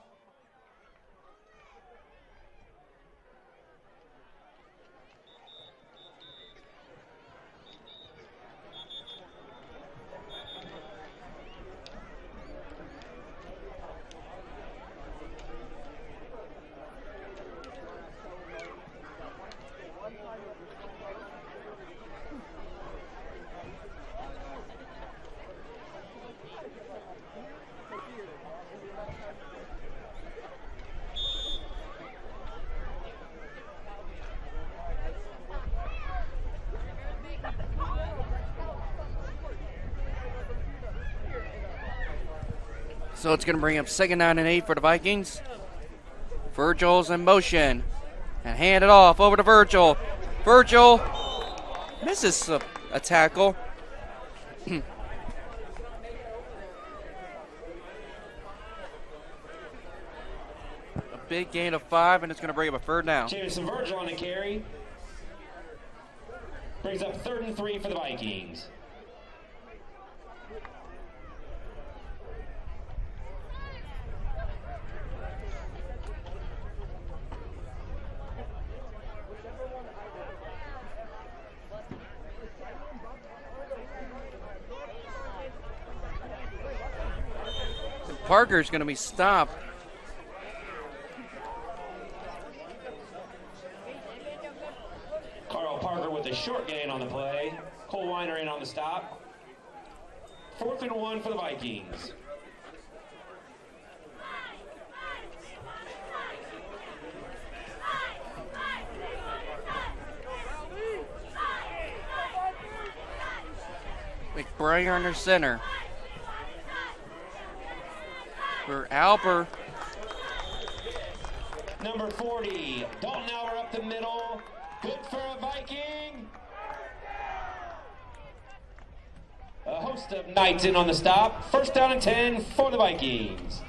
So it's going to bring up 2nd down and 8 for the Vikings. Virgil's in motion. And hand it off over to Virgil. Virgil misses a tackle. A big gain of 5, and it's going to bring up a 3rd down. Jameson Virgil on the carry. Brings up 3rd and 3 for the Vikings. Parker's going to be stopped. Carl Parker with a short gain on the play. Cole Weiner in on the stop. 4th and 1 for the Vikings. McBrayer under center. For Alper. Number 40, Dalton Alper up the middle. Good for a Viking. A host of Knights in on the stop. 1st down and 10 for the Vikings.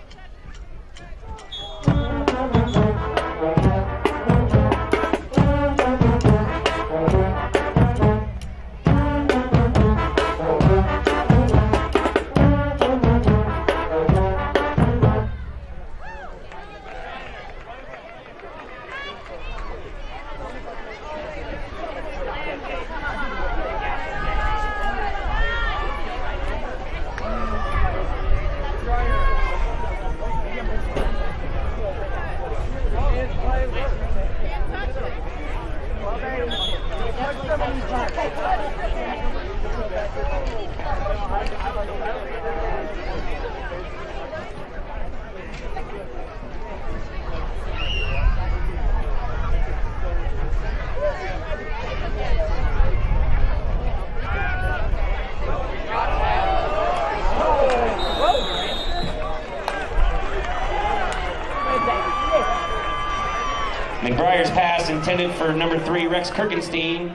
McBrier's pass intended for number 3, Rex Kirkenstein.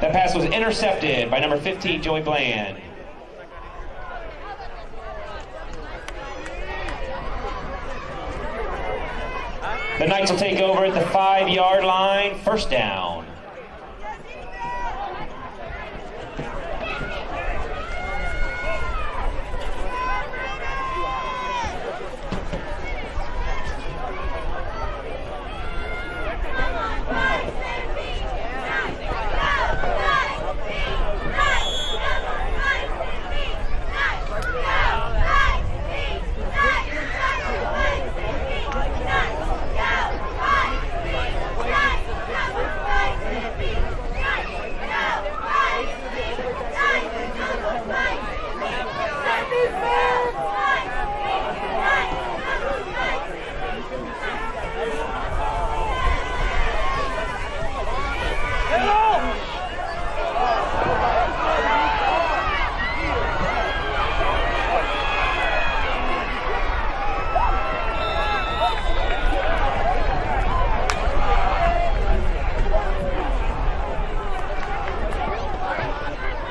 That pass was intercepted by number 15, Joey Bland. The Knights will take over at the 5-yard line, 1st down.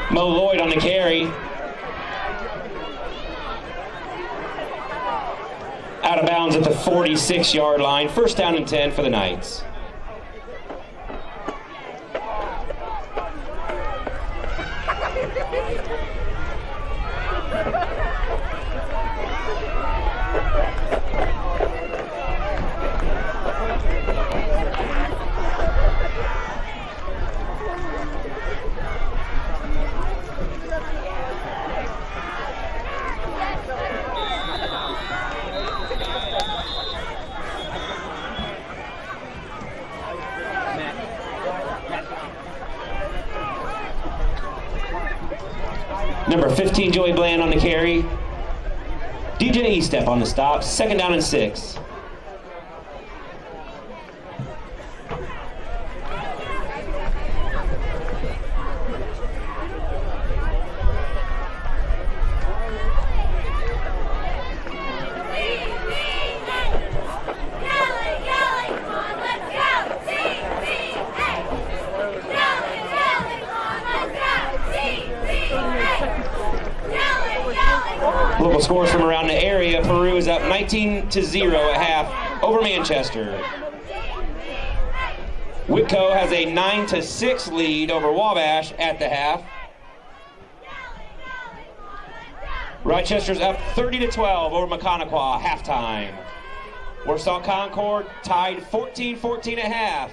Mo Lloyd on the carry. Out of bounds at the 46-yard line. 1st down and 10 for the Knights. Number 15, Joey Bland on the carry. DJ Estep on the stop. 2nd down and 6. Local scores from around the area. Peru is up 19-0 at half over Manchester. Whitco has a 9-6 lead over Wabash at the half. Rochester's up 30-12 over Mechaniqua halftime. Warsaw Concord tied 14-14 at half.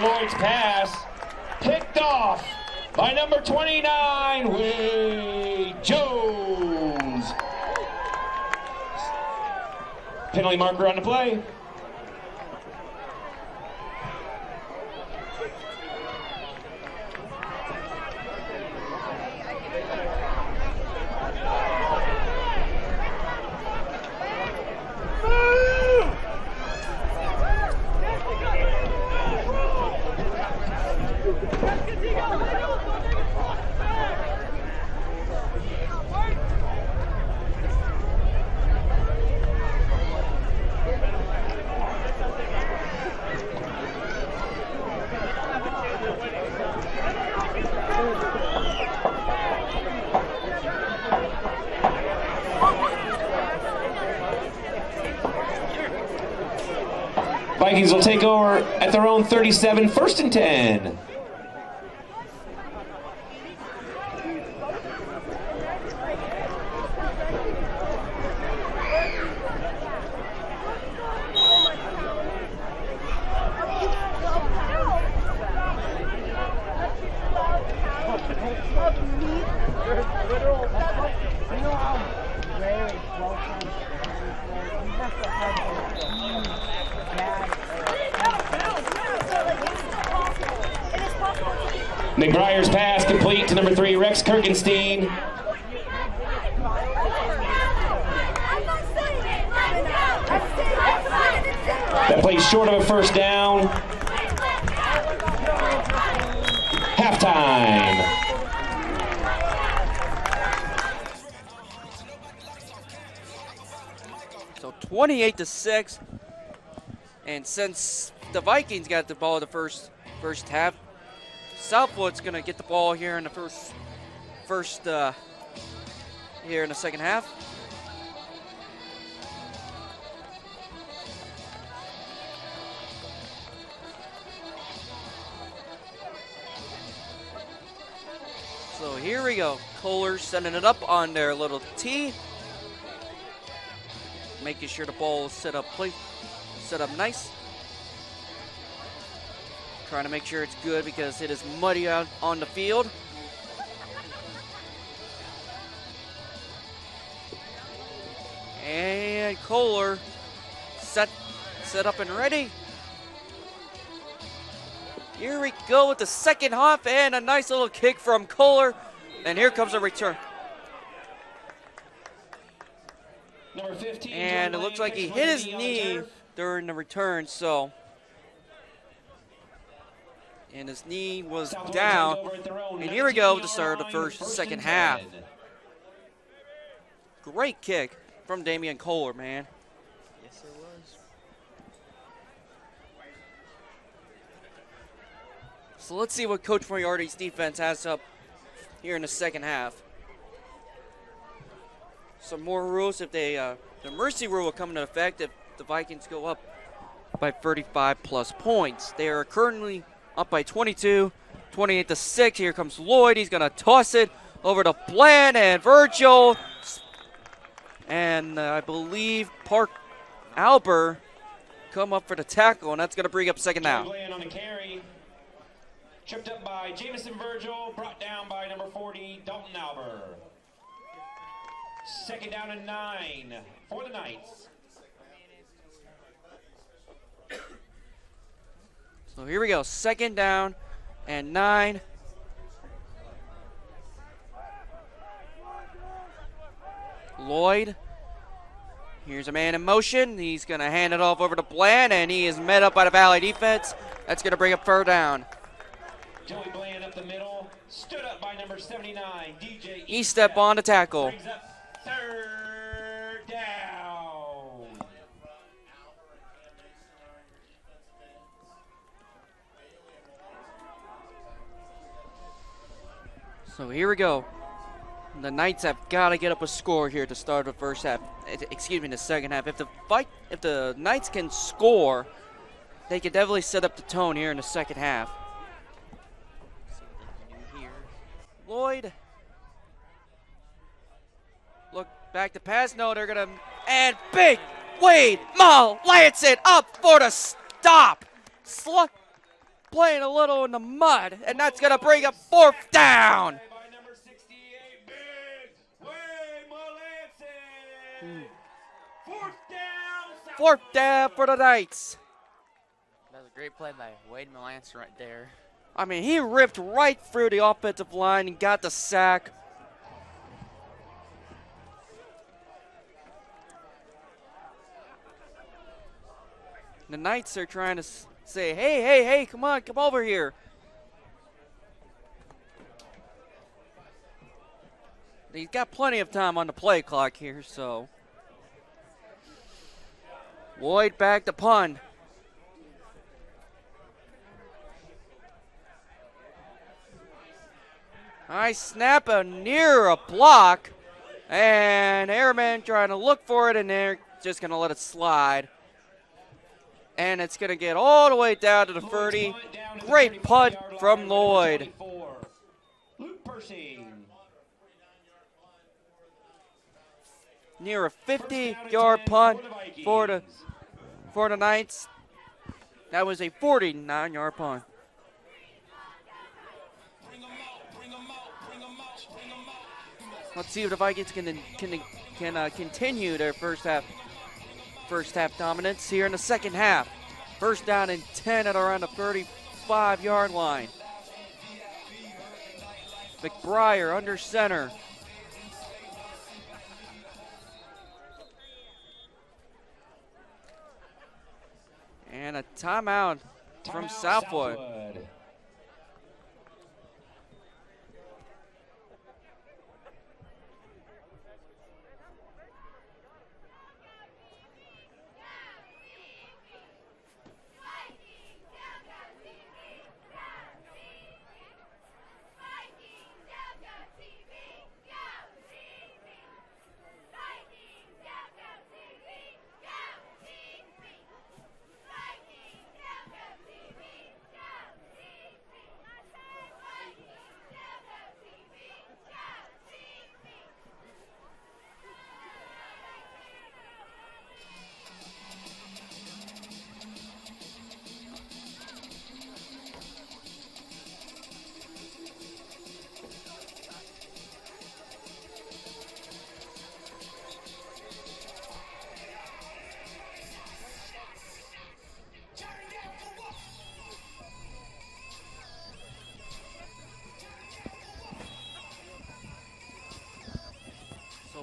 Lloyd's pass picked off by number 29, Wade Jones. Penalty marker on the play. Vikings will take over at their own 37, 1st and 10. McBrier's pass complete to number 3, Rex Kirkenstein. That plays short of a 1st down. Halftime. So 28-6. And since the Vikings got the ball the first half, Southwood's gonna get the ball here in the first here in the 2nd half. So here we go. Kohler sending it up on their little tee, making sure the ball is set up nice. Trying to make sure it's good because it is muddy out on the field. And Kohler set up and ready. Here we go with the 2nd half and a nice little kick from Kohler. And here comes a return. Number 15, and it looks like he hit his knee during the return, so. And his knee was down. And here we go to start the 2nd half. Great kick from Damian Kohler, man. Yes, it was. So let's see what Coach Moriarty's defense has up here in the 2nd half. some more rules. If they, the mercy rule will come into effect if the Vikings go up by 35 plus points. They are currently up by 22, 28-6. Here comes Lloyd. He's gonna toss it over to Bland and Virgil, and I believe Park Albert come up for the tackle, and that's gonna bring up second down. Bland on the carry. Tripped up by Jamison Virgil, brought down by number 40, Dalton Albert. Second down and 9 for the Knights. So here we go, second down and 9. Lloyd, here's a man in motion. He's gonna hand it off over to Bland, and he is met up by the Valley defense. That's gonna bring up third down. Joey Bland up the middle, stood up by number 79, DJ Estep on the tackle. Brings up third down. So here we go. The Knights have got to get up a score here to start the first half. Excuse me, the second half. If the Knights can score, they can definitely set up the tone here in the second half. Lloyd. Look back to pass. No, they're going to. And big Wade Mull lands it up for the stop. Playing a little in the mud, and that's going to bring up fourth down. By number 68, big Wade Melanson. Fourth down. Fourth down for the Knights. That was a great play by Wade Melanson right there. I mean, he ripped right through the offensive line and got the sack. The Knights are trying to say, hey, come on, come over here. He's got plenty of time on the play clock here, so. Lloyd back to punt. Nice snap near a block, and Airman trying to look for it, and they're just going to let it slide. And it's going to get all the way down to the 30. Great punt from Lloyd. Luke Pershing. Near a 50-yard punt for the Knights. That was a 49-yard punt. Let's see if the Vikings can continue their first half dominance here in the second half. First down and 10 at around the 35-yard line. McBriar under center. And a timeout from Southwood.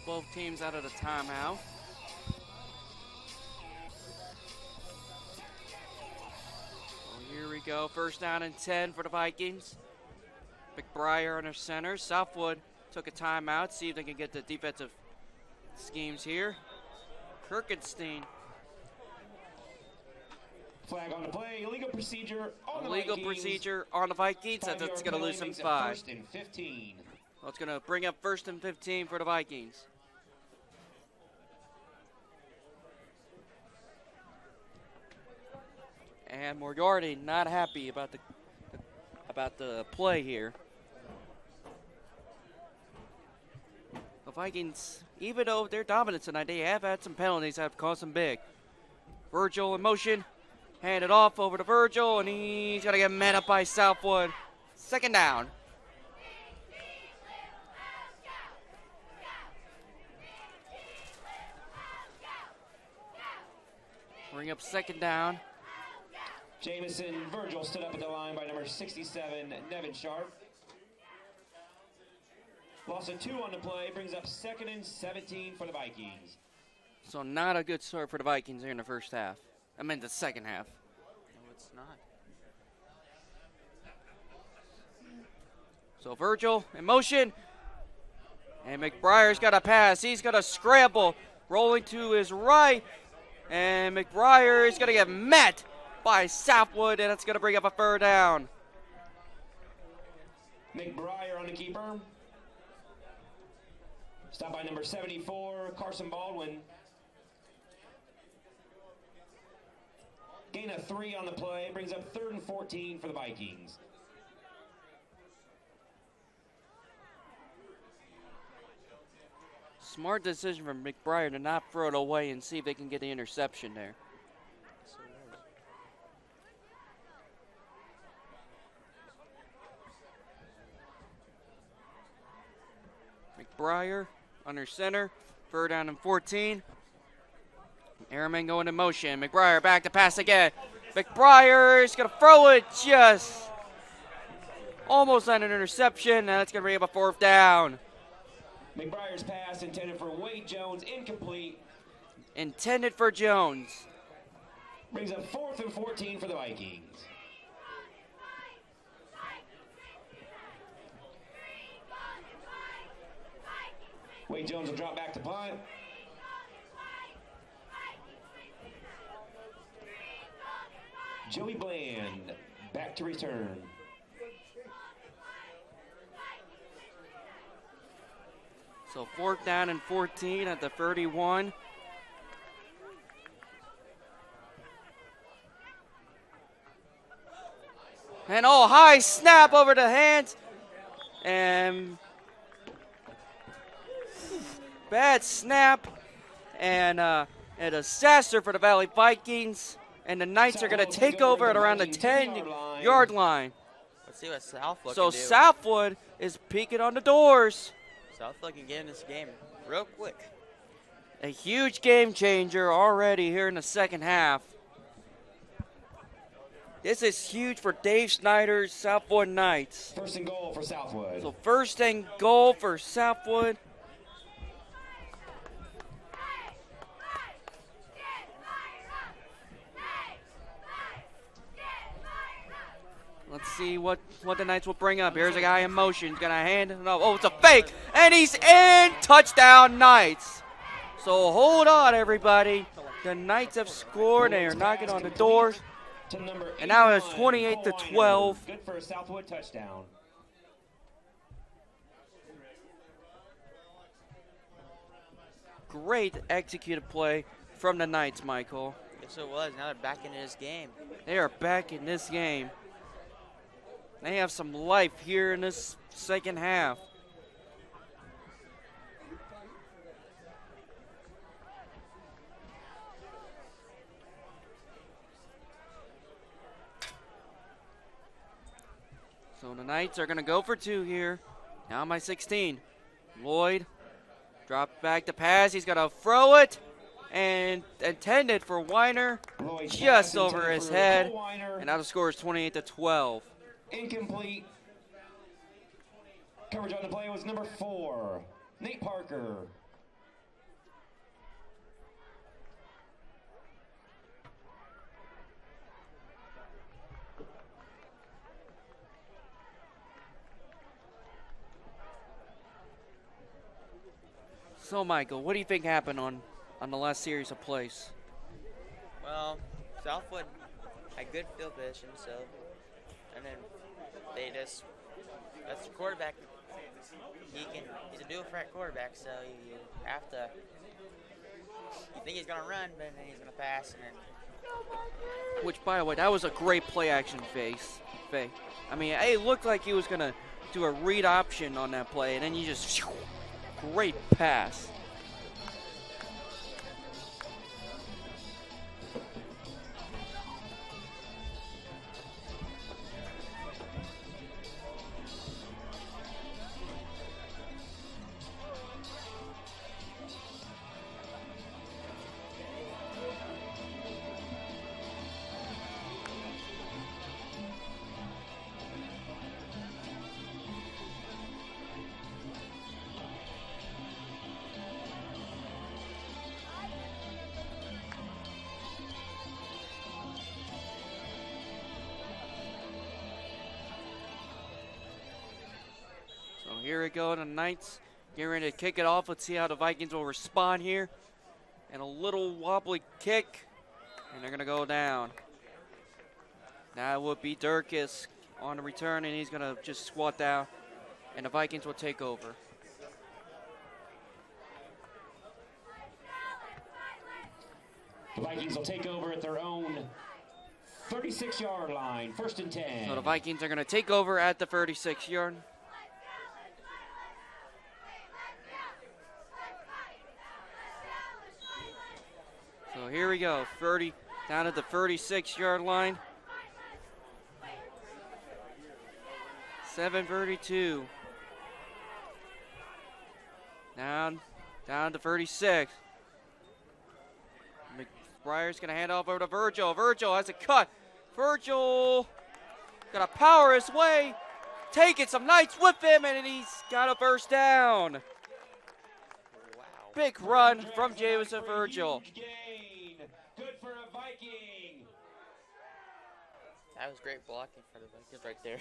Both teams out of the timeout. Well, here we go. First down and 10 for the Vikings. McBriar under center. Southwood took a timeout. See if they can get the defensive schemes here. Kirkenstein. Flag on the play. Illegal procedure on the Illegal Vikings. Procedure on the Vikings. That's going to lose them 5. First and 15. Well, it's going to bring up first and 15 for the Vikings. And Moriarty not happy about the play here. The Vikings, even though they're dominant tonight, they have had some penalties that have cost them big. Virgil in motion, hand it off over to Virgil, and he's gonna get met up by Southwood. Second down. Bring up second down. Jamison Virgil stood up at the line by number 67, Nevin Sharp. Loss of 2 on the play, brings up 2nd and 17 for the Vikings. So not a good start for the Vikings here in the first half. I meant the second half. No, it's not. So Virgil in motion. And McBriar's got a pass. He's got a scramble. Rolling to his right. And McBriar is going to get met by Southwood, and it's going to bring up a 3rd down. McBriar on the keeper. Stop by number 74, Carson Baldwin. Gain of 3 on the play, brings up 3rd and 14 for the Vikings. Smart decision from McBriar to not throw it away and see if they can get the interception there. McBriar under center, 3rd down and 14. Airman going in motion. McBriar back to pass again. McBriar is going to throw it just almost on an interception, and that's going to bring up a 4th down. McBriar's pass intended for Wade Jones, incomplete. Intended for Jones. Brings up 4th and 14 for the Vikings. Wade Jones will drop back to punt. Joey Bland back to return. So 4th down and 14 at the 31. And high snap over the hands. And bad snap. And a disaster for the Valley Vikings. And the Knights are going to take over at around the 10-yard line. Let's see what Southwood So can do. Southwood is peeking on the doors. Southwood can get in this game real quick. A huge game changer already here in the second half. This is huge for Dave Snyder's Southwood Knights. 1st and goal for Southwood. So 1st and goal for Southwood. Let's see what the Knights will bring up. Here's a guy in motion. He's going to hand it off. Oh, it's a fake. And he's in. Touchdown, Knights. So hold on, everybody. The Knights have scored. They are knocking on the doors. And now it's 28-12. Good for a Southwood touchdown. Great executed play from the Knights, Michael. Yes, it was. Now they're back into this game. They are back in this game. They have some life here in this second half. So the Knights are going to go for 2 here. Now by 16. Lloyd drop back to pass. He's going to throw it. And intended for Weiner. Lloyd Just pass over intended his for head. Cole Weiner. And now the score is 28-12. Incomplete. Coverage on the play was number 4, Nate Parker. So, Michael, what do you think happened on the last series of plays? Well, Southwood had good field position, so, and then they just, that's the quarterback. He's a dual threat quarterback, so you have to, you think he's going to run, but then he's going to pass, and then Which, by the way, that was a great play-action face. I mean, it looked like he was going to do a read option on that play, and then you just, great pass. Here we go, the Knights getting ready to kick it off. Let's see how the Vikings will respond here. And a little wobbly kick, and they're going to go down. That would be Durkis on the return, and he's going to just squat down, and the Vikings will take over. The Vikings will take over at their own 36-yard line, 1st and 10. So the Vikings are going to take over at the 36-yard. So here we go, 30 down at the 36-yard line. 7:32. Down to 36. McBriar's gonna hand off over to Virgil. Virgil has a cut. Virgil gonna power his way, taking some Knights with him, and he's got a first down. Wow. Big run from Jamison Virgil. Good for a Viking. That was great blocking for the Vikings right there.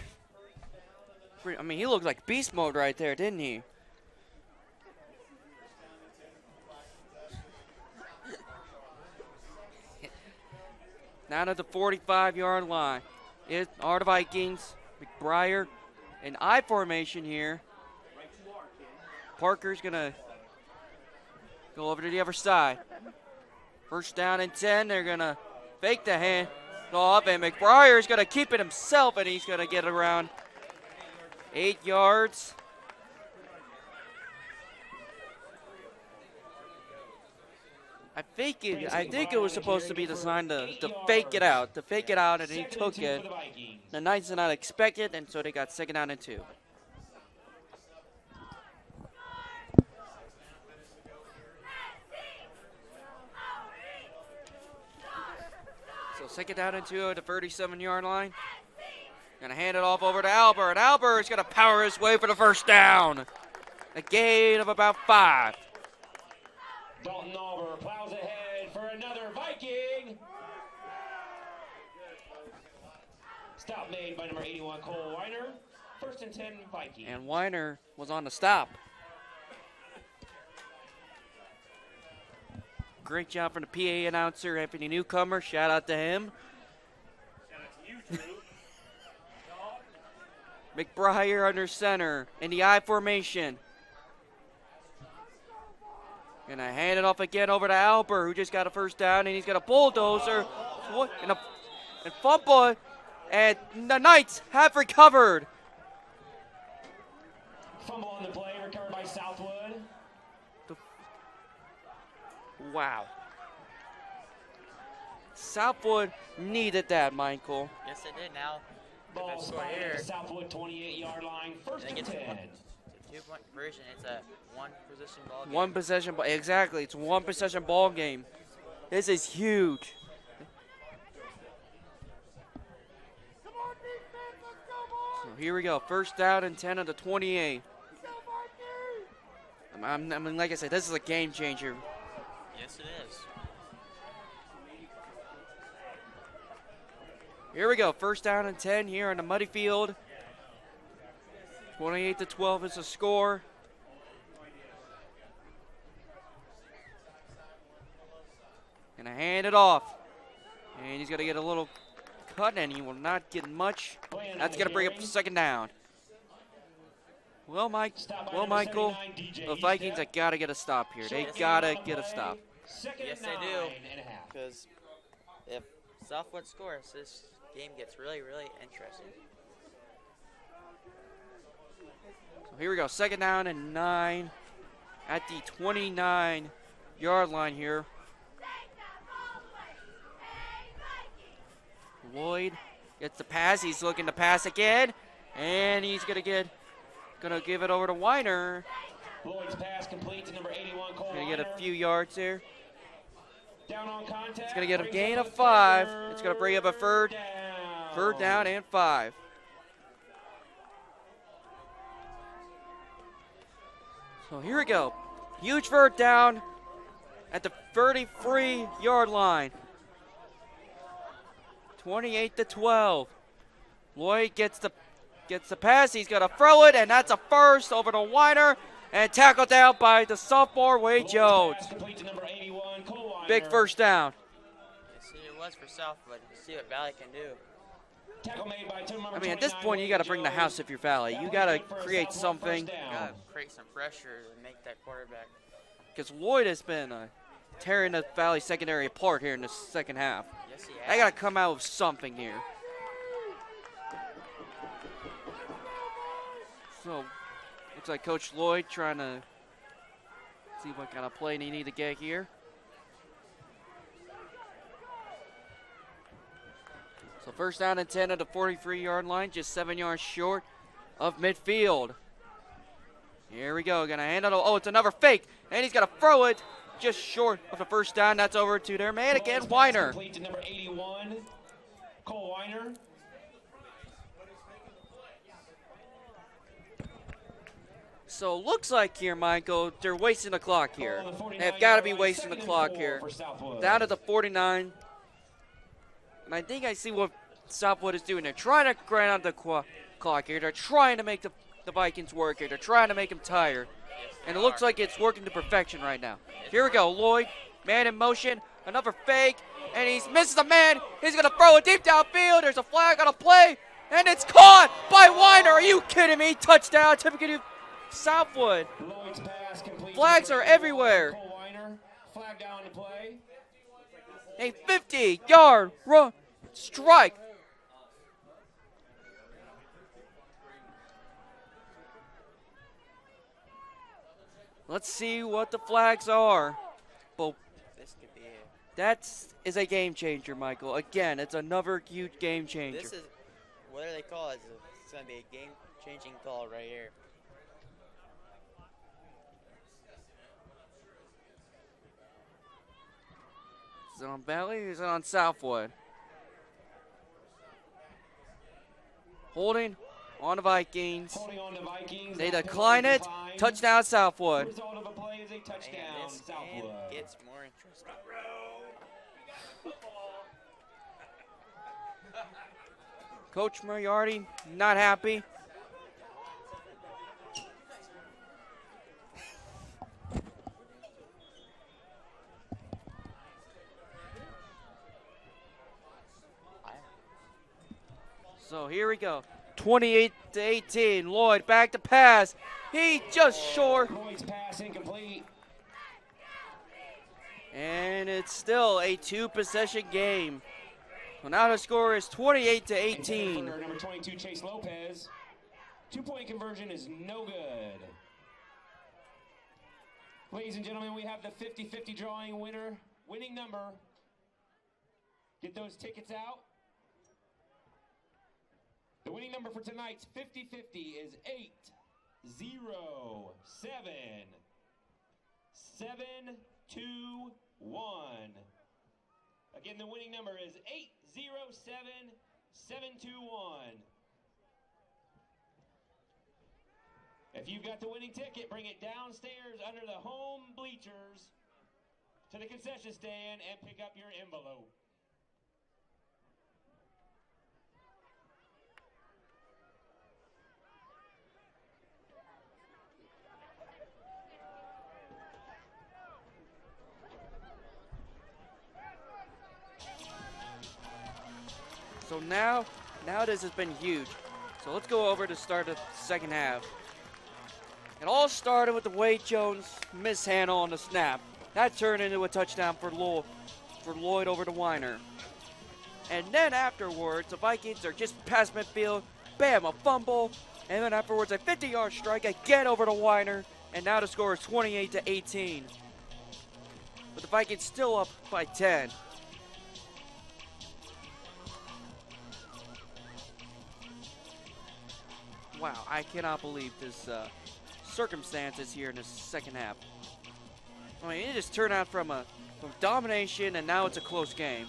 I mean, he looked like beast mode right there, didn't he? Down at the 45-yard line. It are the Vikings. McBriar in I formation here. Parker's going to go over to the other side. First down and 10. They're going to fake the hand off, and McBriar's going to keep it himself, and he's going to get around 8 yards. I think it was supposed to be designed to fake it out, and he took it. The Knights did not expect it, and so they got 2nd down and 2. So 2nd down and 2 at the 37-yard line. Gonna hand it off over to Albert. Albert's gonna power his way for the first down. A gain of about 5. Dalton Albert plows ahead for another Viking. Stop made by number 81, Cole Weiner. 1st and 10, Viking. And Weiner was on the stop. Great job from the PA announcer, Anthony Newcomer. Shout out to him. McBriar under center in the I formation. Gonna hand it off again over to Albert, who just got a first down, and he's got a bulldozer and fumble, and the Knights have recovered. Fumble on the play, recovered by Southwood. Wow. Southwood needed that, Michael. Yes, they did. Now, Ball if I score spotted at here, the Southwood 28-yard line, 1st and 10. Two-point version, it's a one-possession ball game. One possession ball, exactly. It's a one possession ball game. This is huge. So here we go. 1st down and 10 of the 28. I mean, like I said, this is a game changer. Yes, it is. Here we go. 1st down and 10 here on the muddy field. 28-12 is the score. Gonna hand it off. And he's gonna get a little cut, and he will not get much. That's gonna bring up the 2nd down. Well, Michael, the Vikings have gotta get a stop here. They gotta get a stop. Yes, they do. Because if Southwood scores, this game gets really, really interesting. So here we go. 2nd down and 9 at the 29-yard line here. Lloyd gets the pass. He's looking to pass again, and he's gonna give it over to Weiner. Lloyd's pass complete to number 81, Cole Gonna get a Weiner. few yards there. Down on contact. It's gonna get a brings gain up of a 5. third It's gonna bring up a third down and 5. So here we go. Huge third down at the 33-yard line. 28-12. Lloyd gets the pass. He's gonna throw it, and that's a first over to Weiner, and tackled down by the sophomore Wade Lloyd's Jones. pass complete to number 81, Cole Weiner. Big first down. See, it was for Southwood. See what Valley can do. Tackle made by team number I mean, at this 29, point, you got to Wade bring the Jones. house if you're Valley. You got to create something, Gotta create some pressure and make that quarterback. because Lloyd has been tearing the Valley secondary apart here in the second half. Yes, he They has. got to come out with something here. So, looks like Coach Lloyd trying to see what kind of play they need to get here. So 1st down and 10 at the 43-yard line, just 7 yards short of midfield. Here we go, gonna hand it. Oh, it's another fake, and he's gonna throw it just short of the 1st down. That's over to their man again, Lloyd's pass Weiner. complete to number 81, Cole Weiner. So looks like here, Michael, they're wasting the clock here. Cole on the They've got to be 49-yard line, wasting the 2nd and clock 4 here. for Southwood. Down to the 49. And I think I see what Southwood is doing. They're trying to grind out the clock here. They're trying to make the Vikings work here. They're trying to make them tired. And it looks like it's working to perfection right now. Here we go. Lloyd, man in motion. Another fake. And he misses the man. He's going to throw it deep downfield. There's a flag on a play. And it's caught by Weiner. Are you kidding me? Touchdown. Tippecanoe Southwood. Lloyd's pass complete to Flags number are 81, everywhere. Cole Weiner. Flag down to play. A 50-yard run strike. Let's see what the flags are. But This could be it. that is a game changer, Michael. Again, it's another huge game changer. This is, what do they call it? It's going to be a game-changing call right here. Is it on Valley or is it on Southwood? Holding on the Vikings. Holding on to Vikings. They That decline penalty it. declined. Touchdown Southwood. Result of a play is a touchdown, And this game Southwood. gets more interesting. Coach Moriarty not happy. So here we go. 28-18. Lloyd back to pass. He just short. Lloyd's pass incomplete. And it's still a 2-possession game. So now the score is 28-18. For number 22, Chase Lopez. 2-point conversion is no good. Ladies and gentlemen, we have the 50-50 drawing winner. Winning number. Get those tickets out. The winning number for tonight's 50-50 is 807-721. Again, the winning number is 807-721. If you've got the winning ticket, bring it downstairs under the home bleachers to the concession stand and pick up your envelope. So now this has been huge. So let's go over to start the second half. It all started with the Wade Jones mishandle on the snap. That turned into a touchdown for Lloyd over to Weiner. And then afterwards, the Vikings are just past midfield. Bam, a fumble. And then afterwards, a 50-yard strike again over to Weiner. And now the score is 28-18. But the Vikings still up by 10. Wow, I cannot believe this circumstances here in the second half. I mean, it just turned out from domination, and now it's a close game.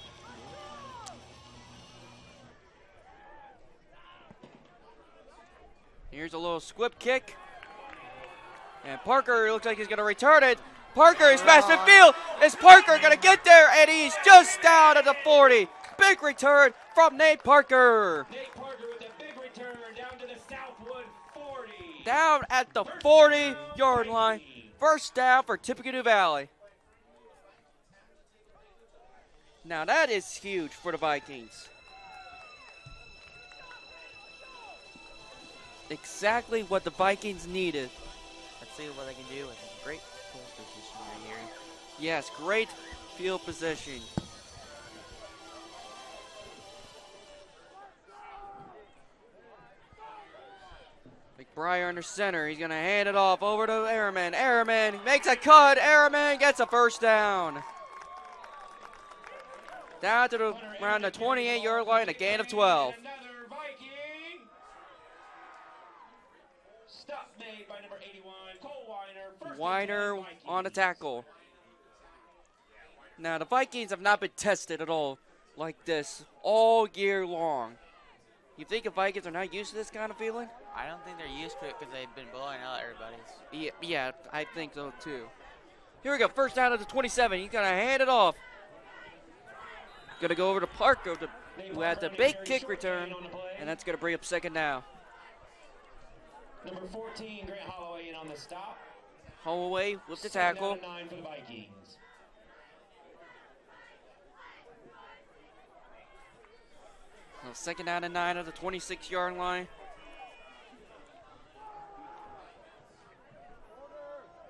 Here's a little squib kick. And Parker looks like he's going to return it. Parker is past midfield. Is Parker going to get there? And he's just down at the 40. Big return from Nate Parker. Nate Parker with a big return down to the Southwood 40. Down at the 40-yard line. First down for Tippecanoe Valley. Now that is huge for the Vikings. Exactly what the Vikings needed. Let's see what they can do with a great field position right here. Yes, great field position. McBriar under center. He's going to hand it off over to Airman. Airman makes a cut. Airman gets a first down. Down to around the 28-yard line, a gain of 12. Another Viking. Stop made by number 81, Cole Weiner. First Weiner and 10 on the Vikings. tackle. Now, the Vikings have not been tested at all like this all year long. You think the Vikings are not used to this kind of feeling? I don't think they're used to it because they've been blowing out everybody's. Yeah, I think so too. Here we go, first down at the 27. He's going to hand it off. Going to go over to Parker, who had the big kick return, and that's going to bring up second down. Number 14, Grant Holloway in on the stop. Holloway with the tackle. 9 for the Vikings. So second down and 9 at the 26-yard line.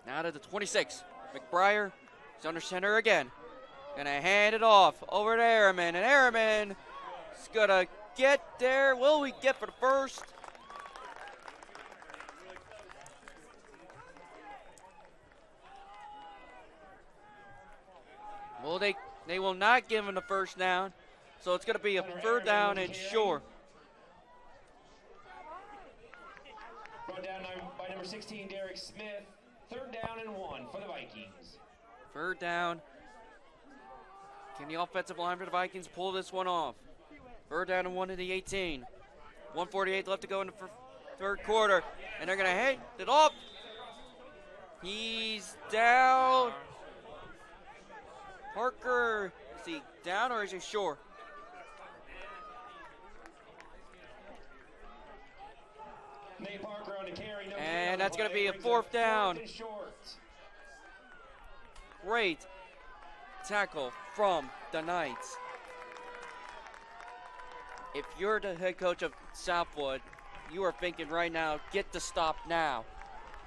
Now to the 26. McBriar is under center again. Gonna hand it off over to Airman, and Airman is gonna get there. Will we get for the first? Well, they will not give him the first down, so it's gonna be a third down and short. Brought down by number 16, Derek Smith. Third down and 1 for the Vikings. Third down. Can the offensive line for the Vikings pull this one off? Third down and 1 to the 18. 1:48 left to go in the third quarter. And they're going to hand it off. He's down. Parker, is he down or is he short? Nate Parker on the carry. No And gain that's on going the to be a play. Brings fourth up down. and short. Great tackle from the Knights. If you're the head coach of Southwood, you are thinking right now, get the stop now.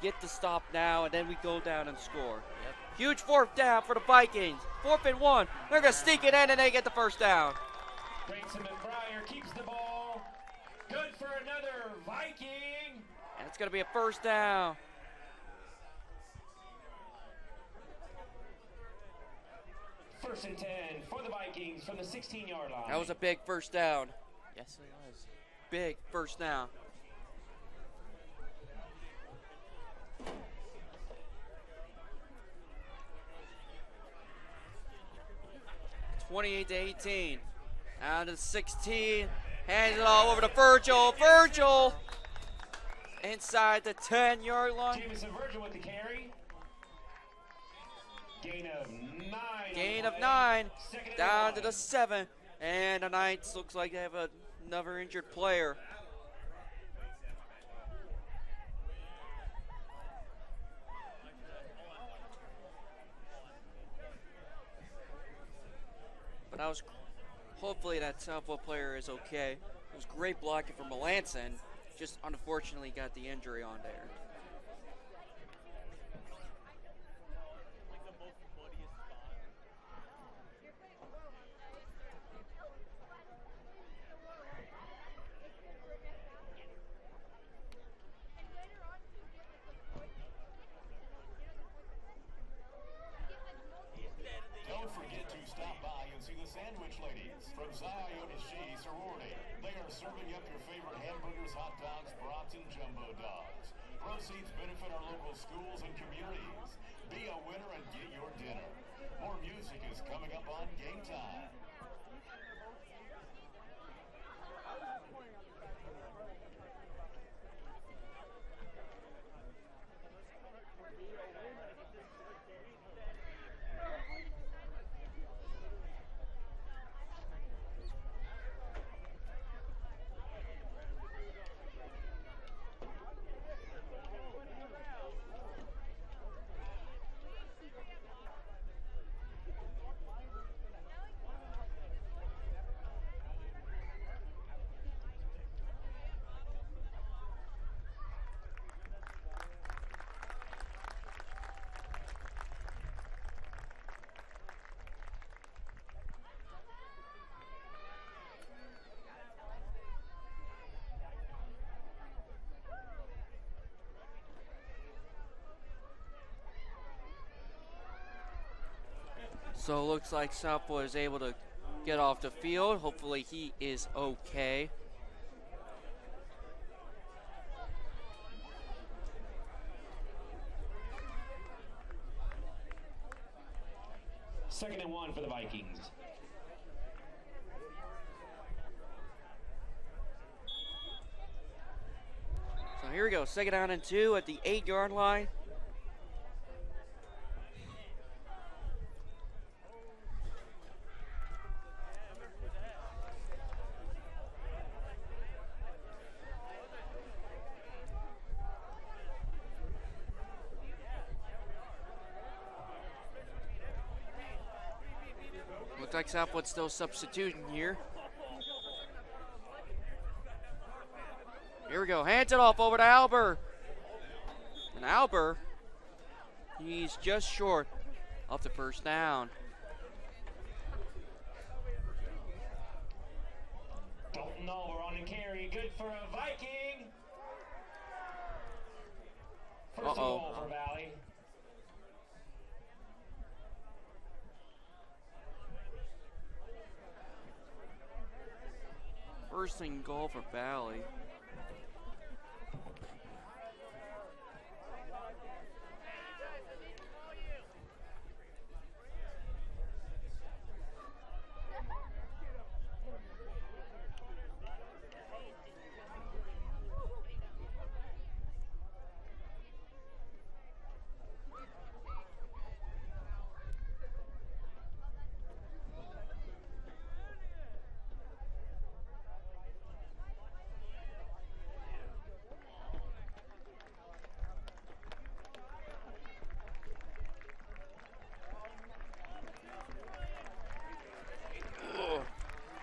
Get the stop now, and then we go down and score. Yep. Huge fourth down for the Vikings. 4th and 1. They're going to sneak it in, and they get the first down. Grayson McBriar keeps the ball. Good for another Viking. And it's going to be a first down. First and 10 for the Vikings from the 16-yard line. That was a big first down. Yes, it was. Big first down. (28-18). Down to 16. Hands it all over to Virgil. Virgil inside the 10-yard line. Jameson Virgil with the carry. Gain of 9. Gain on of the 9. play. Second and Down to 1. the 7. And the Knights looks like they have another injured player. But I was hopefully that Southwood player is okay. It was great blocking from Melanson. Just unfortunately got the injury on there. proceeds benefit our local schools and communities. Be a winner and get your dinner. More music is coming up on Game Time. So it looks like Southwood is able to get off the field. Hopefully he is okay. Second and 1 for the Vikings. So here we go, 2nd down and 2 at the 8-yard line. Looks like Southwood's still substituting here. Here we go, hands it off over to Albert. And Albert, he's just short of the first down. Dalton over on the carry, good for a Viking. First and goal for Valley. First and goal for Valley.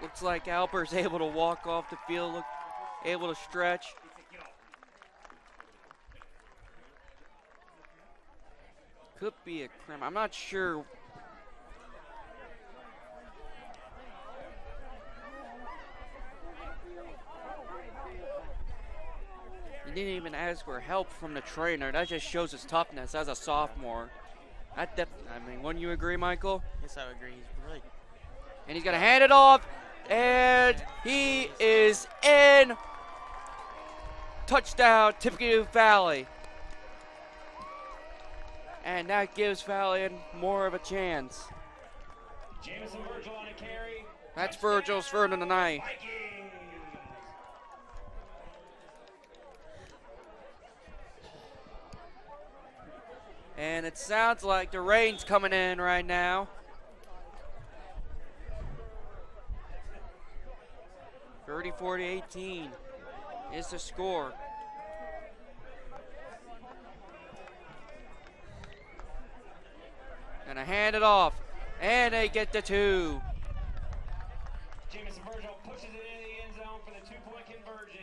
Looks like Alpert's able to walk off the field, able to stretch. Could be a cramp. I'm not sure. He didn't even ask for help from the trainer. That just shows his toughness as a sophomore. I mean, wouldn't you agree, Michael? Yes, I would agree. He's really. And he's going to hand it off. And he is in. Touchdown, Tippecanoe Valley. And that gives Valley more of a chance. Jamison Virgil on a carry. That's Virgil's third of the night. Vikings. And it sounds like the rain's coming in right now. 34-18 is the score. Gonna hand it off, and they get the 2. Jamison Virgil pushes it into the end zone for the 2-point conversion.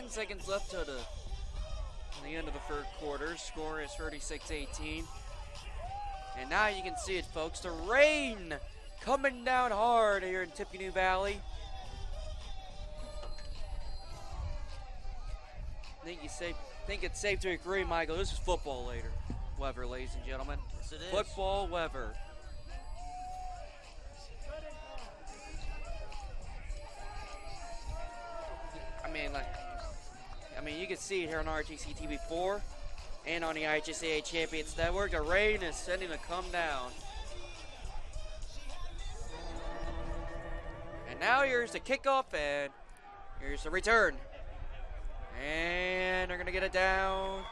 10 seconds left to the end of the third quarter. Score is 36-18. And now you can see it, folks. The rain coming down hard here in Tippecanoe Valley. I think it's safe to agree, Michael, this is football weather, ladies and gentlemen. Yes, it is. Football weather. I mean, you can see it here on RTC TV4 and on the IHSAA Champions Network. The rain is starting to come down. And now here's the kickoff, and here's the return. And they're going to get it down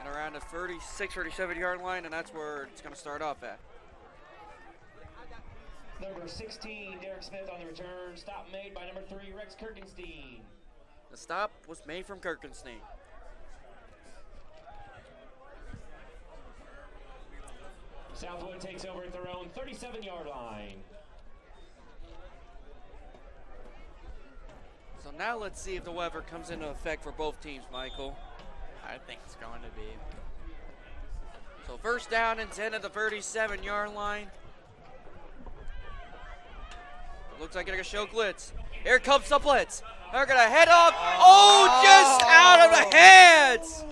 and around the 36, 37-yard line, and that's where it's going to start off at. Number 16, Derek Smith on the return. Stop made by number 3, Rex Kirkenstein. The stop was made from Kirkenstein. Southwood takes over at their own 37-yard line. So now let's see if the weather comes into effect for both teams, Michael. I think it's going to be. So first down and 10 at the 37-yard line. Looks like they're going to show blitz. Here comes the blitz. They're going to head off. Oh, just out of the hands.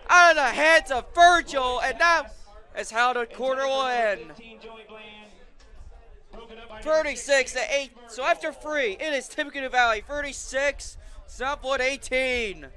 Out of the hands of Virgil. And that is how the quarter will end. 36-8. So after 3, it is Tippecanoe Valley 36, Southwood 18.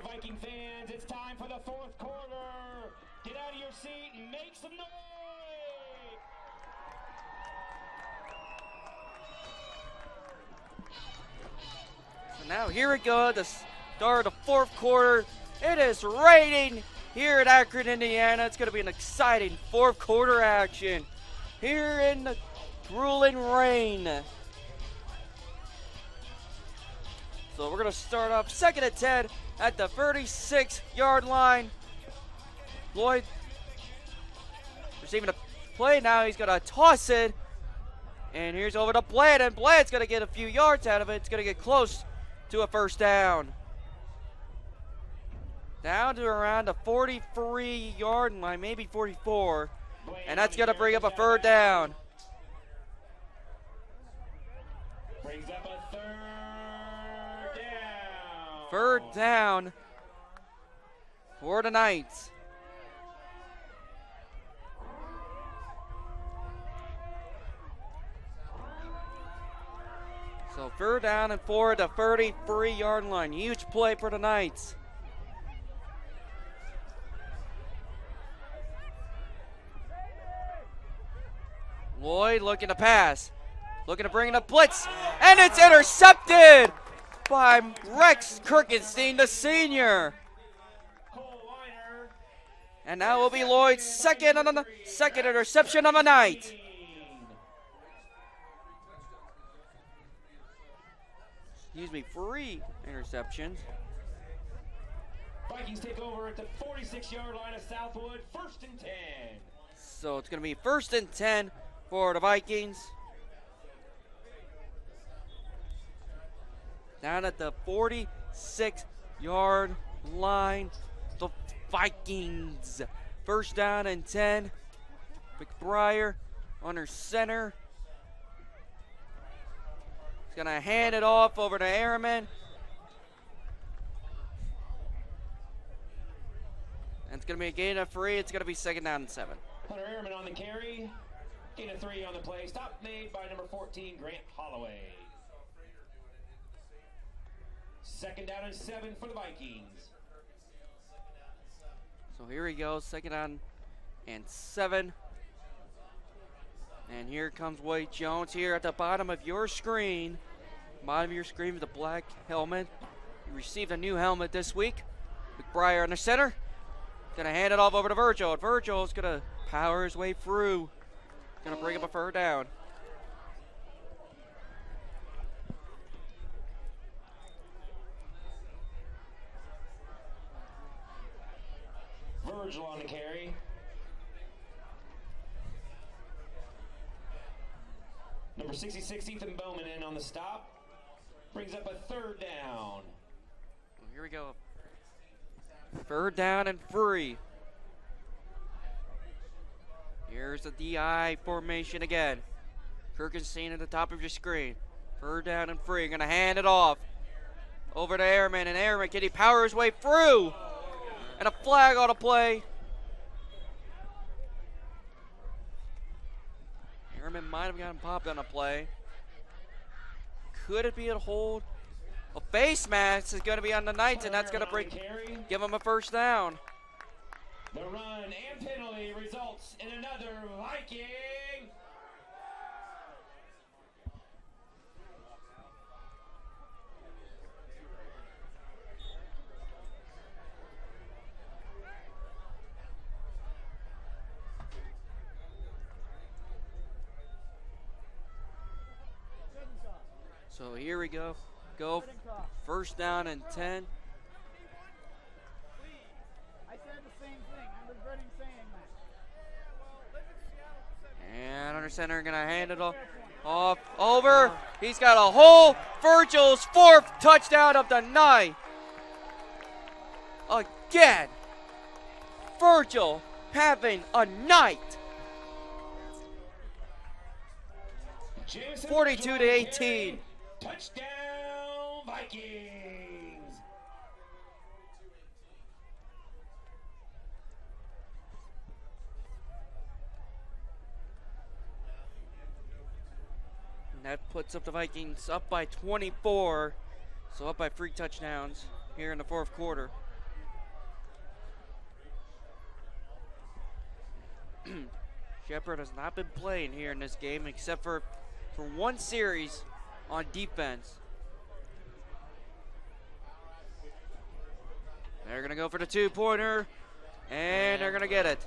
Viking fans, it's time for the fourth quarter. Get out of your seat and make some noise. So now here we go, the start of the fourth quarter. It is raining here at Akron, Indiana. It's going to be an exciting fourth quarter action here in the grueling rain. So we're going to start off second and 10 at the 36-yard line. Lloyd receiving a play now. He's going to toss it. And here's over to Blade. And Blade's going to get a few yards out of it. It's going to get close to a first down. Down to around the 43-yard line, maybe 44. And that's going to bring up a third down. Brings up a third down. Third down for the Knights. So third down and 4 at the 33-yard line. Huge play for the Knights. Lloyd looking to pass. Looking to bring in a blitz. And it's intercepted by Rex Kirkenstein, the senior. And that will be Lloyd's second interception of the night. Excuse me, 3 interceptions. Vikings take over at the 46-yard line of Southwood, 1st and 10. So it's going to be 1st and 10 for the Vikings. Down at the 46-yard line, the Vikings. First down and 10. McBriar under center. He's going to hand it off over to Airman. And it's going to be a gain of 3. It's going to be 2nd down and 7. Hunter Airman on the carry. Gain of 3 on the play. Stop made by number 14, Grant Holloway. 2nd down and 7 for the Vikings. So here we go, 2nd down and 7. And here comes Wade Jones here at the bottom of your screen. Bottom of your screen with the black helmet. He received a new helmet this week. McBriar in the center. Gonna hand it off over to Virgil. And Virgil's gonna power his way through. Gonna bring up a 3rd down. Virgil on the carry. Number 66, Ethan Bowman in on the stop. Brings up a 3rd down. Here we go. 3rd down and 3. Here's the DI formation again. Kirkenstein at the top of your screen. 3rd down and 3. Gonna hand it off over to Airman, and Airman, can he power his way through? And a flag on a play. Airman might have gotten popped on a play. Could it be a hold? A face mask is going to be on the Knights, and that's going to give him a 1st down. The run and penalty results in another Viking. So here we go. 1st down and 10. I said the same thing. I'm regretting saying that. And under center, gonna hand it off over. He's got a hole. Virgil's 4th touchdown of the night. Again, Virgil having a night. 42-18. Touchdown, Vikings! And that puts up the Vikings up by 24, so up by 3 touchdowns here in the 4th quarter. Shepard has not been playing here in this game except for one series on defense. They're going to go for the 2-pointer, and they're going to get it.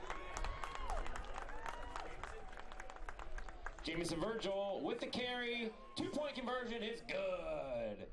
Jamison Virgil with the carry. 2-point conversion is good.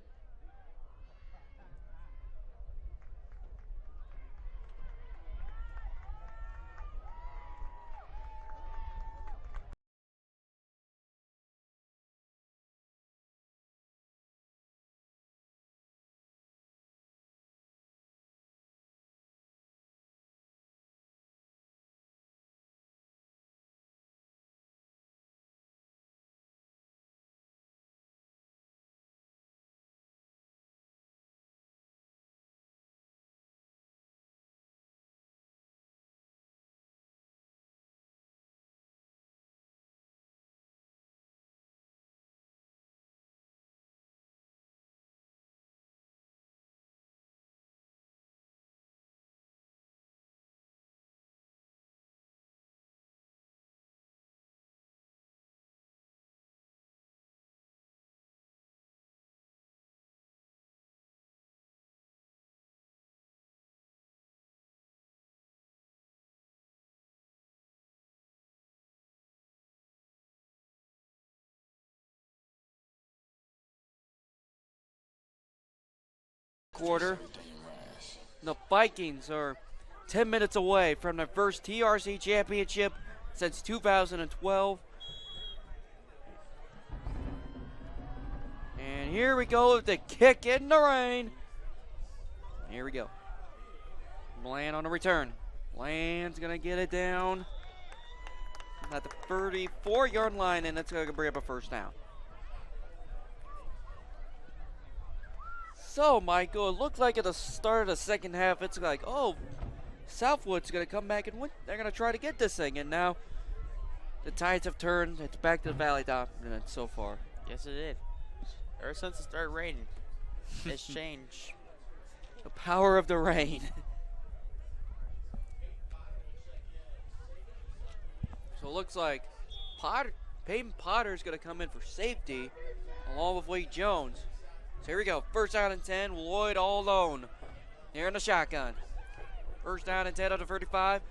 Quarter. The Vikings are 10 minutes away from their first TRC championship since 2012. And here we go with the kick in the rain. Here we go. Bland on the return. Bland's going to get it down at the 34-yard line, and that's going to bring up a 1st down. So, Michael, it looked like at the start of the 2nd half, it's like, oh, Southwood's going to come back and win. They're going to try to get this thing. And now the tides have turned. It's back to the Valley dominance so far. Yes, it did. Ever since it started raining, it's changed. The power of the rain. So it looks like Peyton Potter's going to come in for safety along with Wade Jones. So here we go. First down and 10. Lloyd all alone. Here in the shotgun. First down and 10 out of 35.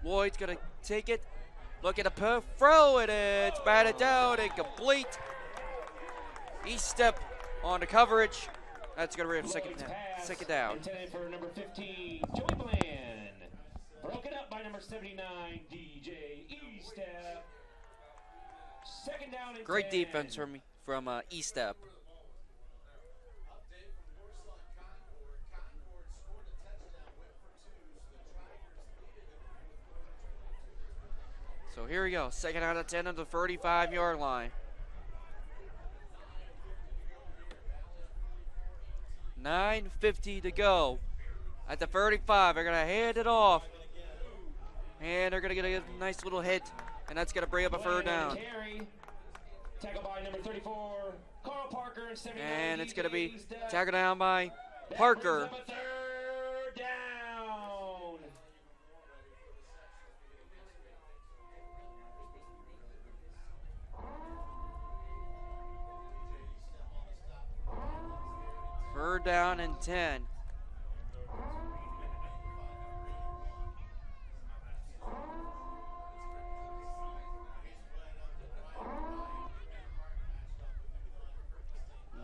Lloyd's going to take it. Looking to throw it. It's batted down. Incomplete. Step on the coverage. That's going to be a second down. Intended for number 15, Joey Bland. Broken up by number 79, DJ Estep. Second down and Great 10. defense from Estep. So here we go. Second out of 10 on the 35-yard line. 9:50 to go. At the 35, they're going to hand it off. And they're going to get a nice little hit. And that's going to bring up a third down. Tackled by number 34, Carl Parker, and 79. And it's going to be tackled down by Parker. Third down. Third down and 10.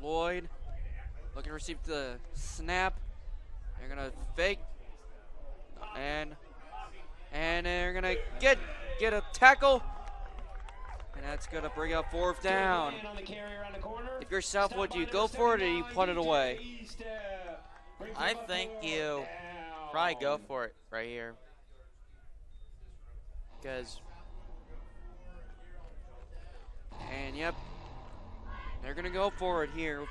Lloyd looking to receive the snap. They're gonna fake, and they're gonna get a tackle, and that's gonna bring up fourth down. If you're Southwood, do you go for it or you punt it away? I think you probably go for it right here. Because, and yep, they're gonna go for it here.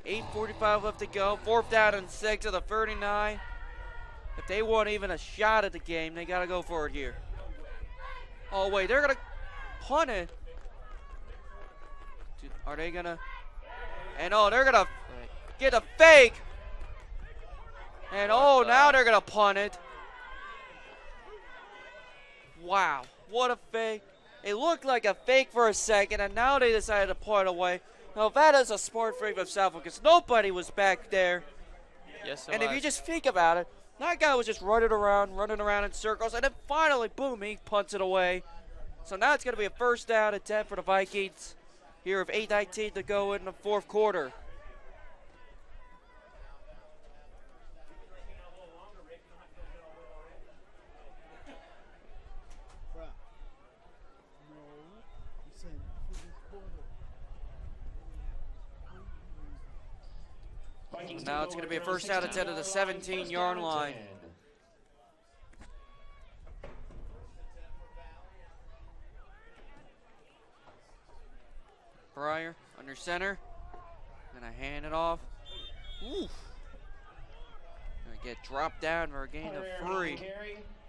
8:45 left to go. Fourth down and 6 of the 39. If they want even a shot at the game, they gotta go for it here. Oh wait, they're gonna punt it. Are they gonna? And oh, they're gonna get a fake. And oh, now they're gonna punt it. Wow, what a fake. It looked like a fake for a second, and now they decided to punt away. Now that is a smart fake of Southwood because nobody was back there. yes, And if you just think about it, that guy was just running around in circles, and then finally, boom, he punts it away. So now it's going to be a first down and 10 for the Vikings here with 8:19 to go in the fourth quarter. Now it's going to be a first down and 10 to the 17-yard line. Breyer under center. Gonna hand it off. Oof. Gonna get dropped down for a gain of 3.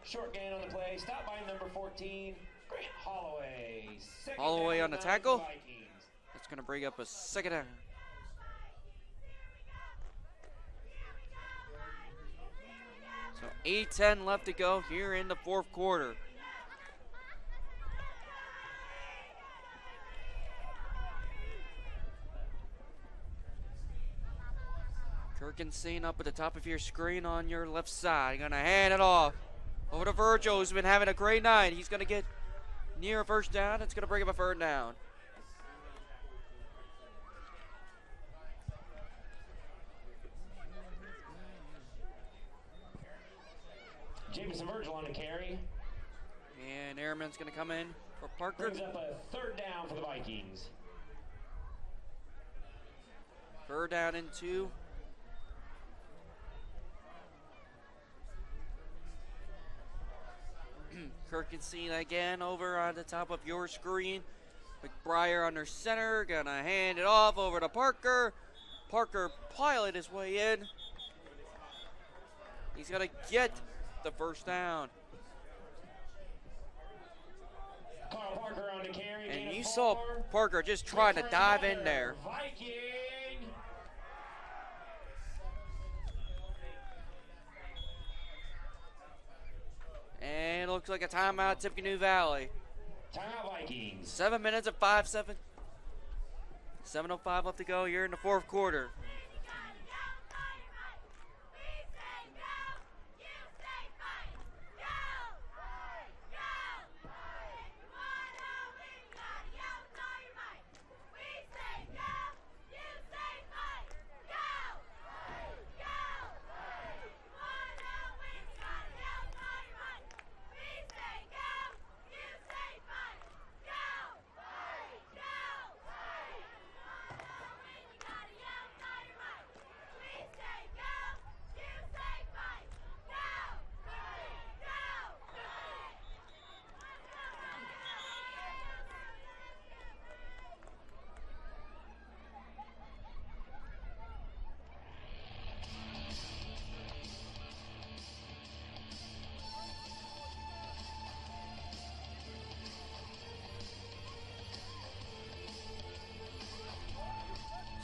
Short gain on the play. Stop by number 14, Grant Holloway. Holloway on the tackle. That's gonna bring up a second down. So 8:10 left to go here in the fourth quarter. Kirkenstein up at the top of your screen on your left side. Gonna hand it off over to Virgil, who's been having a great night. He's gonna get near a first down. It's gonna bring up a third down. Jameson Virgil on the carry. And Airman's gonna come in for Parker. Brings up a third down for the Vikings. Third down and 2. Kirkenstein again over on the top of your screen. McBriar under center, gonna hand it off over to Parker. Parker pilot his way in. He's gonna get the first down. Carl Parker on the carry. And gain of you saw 4. Parker just trying to dive in there. Viking. And it looks like a timeout, Tippecanoe Valley. Timeout Vikings. 7 minutes of 5-7. 7:05 left to go here in the fourth quarter.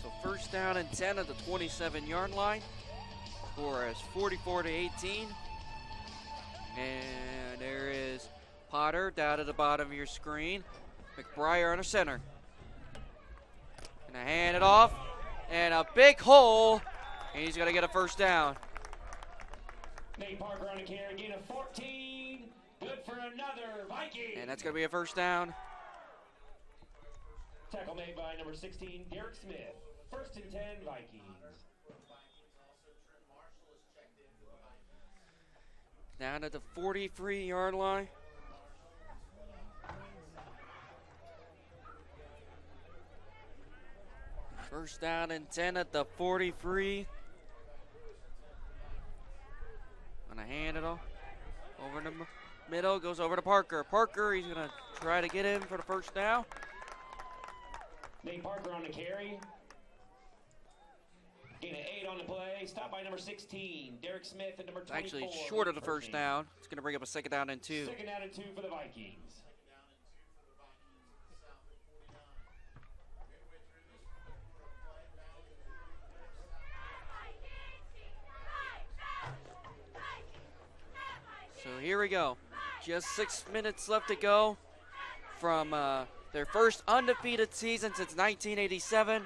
So first down and 10 at the 27-yard line. Score is 44-18. And there is Potter down at the bottom of your screen. McBriar under center. Gonna hand it off. And a big hole. And he's gonna get a first down. Nate Parker on the carry. Gain of 14. Good for another Viking. And that's gonna be a first down. Tackle made by number 16, Derek Smith. First and 10, Vikings. Down at the 43-yard line. First down and 10 at the 43. Gonna hand it off over in the middle, goes over to Parker. Parker, he's gonna try to get in for the first down. Nate Parker on the carry. Gain of 8 on the play. Stop by number 16, Derek Smith, and number 24. Actually short of the first down. It's gonna bring up a second down and 2. Second down and 2 for the Vikings. So here we go. Just 6 minutes left to go from their first undefeated season since 1987,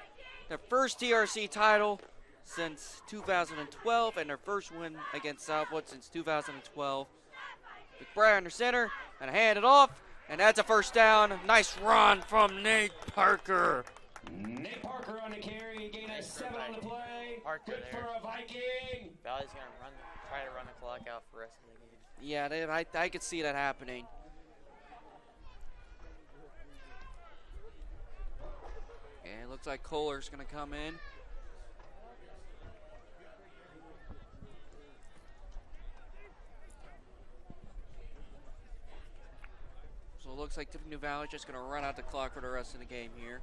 their first TRC title since 2012, and their first win against Southwood since 2012. McBriar under center, and hand it off, and that's a first down. Nice run from Nate Parker. Nate Parker on the carry, gain of 7 on the play. Parker Good there. for a Viking. Valley's gonna try to run the clock out for us if they need. Yeah, I could see that happening. And it looks like Kohler's going to come in. So it looks like Tippecanoe Valley just going to run out the clock for the rest of the game here.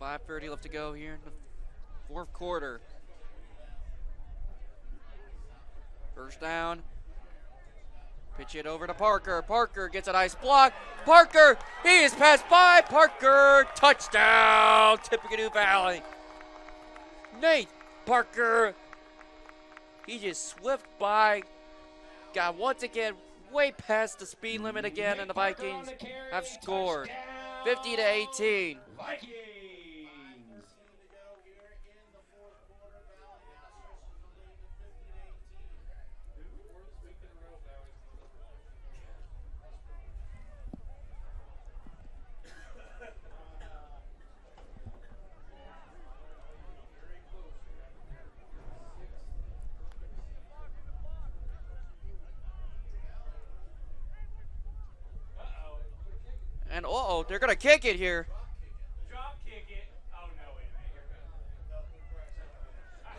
5:30 left to go here in the fourth quarter. First down. Pitch it over to Parker. Parker gets a nice block. Parker, he is passed by. Parker, touchdown, Tippecanoe Valley. Nate Parker, he just swift by. Got once again way past the speed limit again, and the Vikings have scored 50-18. Vikings. And they're gonna kick it here. Drop kick it. Oh, no, wait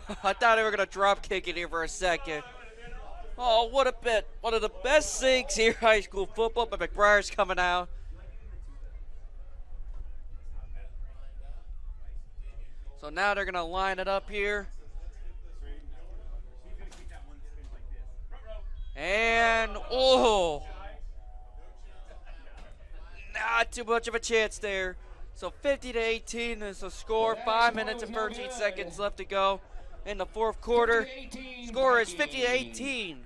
a minute. I thought they were gonna drop kick it here for a second. Oh, what a bit. One of the best things here, high school football, but McBriar's coming out. So now they're gonna line it up here. And Not too much of a chance there. So 50-18 is the score. 5 minutes and 13 seconds left to go in the fourth quarter. 50-18 Score is Vikings. 50-18.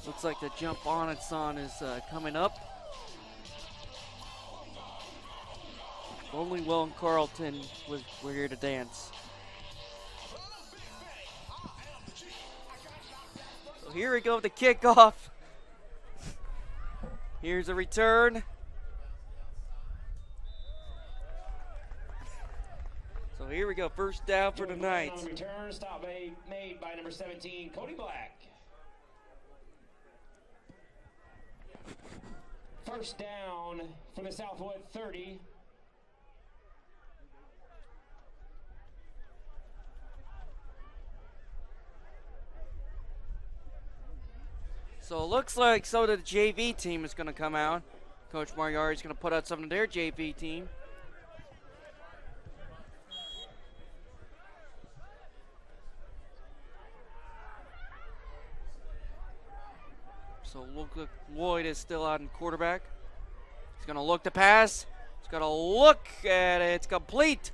Looks like the jump on its on is coming up. Only Will and Carlton were here to dance. So here we go, the kickoff. Here's a return. So here we go, first down for the Knights. Return stop made by number 17, Cody Black. First down for the Southwood 30. So it looks like some of the JV team is going to come out. Coach Moriarty is going to put out some of their JV team. So look, Lloyd is still out in quarterback. He's going to look to pass. He's going to look at it. It's complete.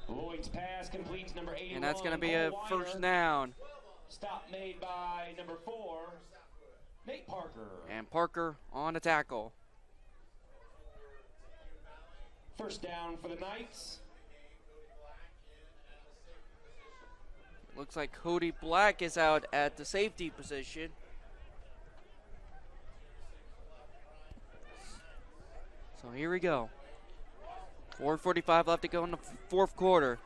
Lloyd's pass completes number 81. And that's going to be a Cole first Weiner. down. Stop made by number 4, Nate Parker. And Parker on the tackle. First down for the Knights. Looks like Cody Black is out at the safety position. So here we go. 4:45 left to go in the fourth quarter.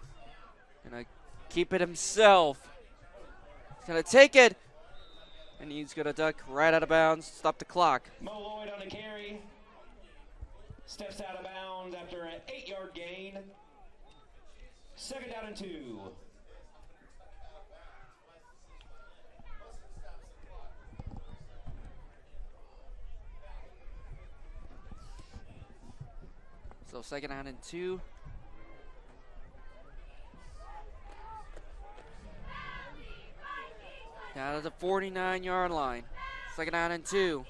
Gonna keep it himself. He's gonna take it, and he's gonna duck right out of bounds, stop the clock. Mo Lloyd on the carry. Steps out of bounds after an 8-yard gain. Second down and 2. So second down and 2. Down to the 49-yard line. Second down and 2.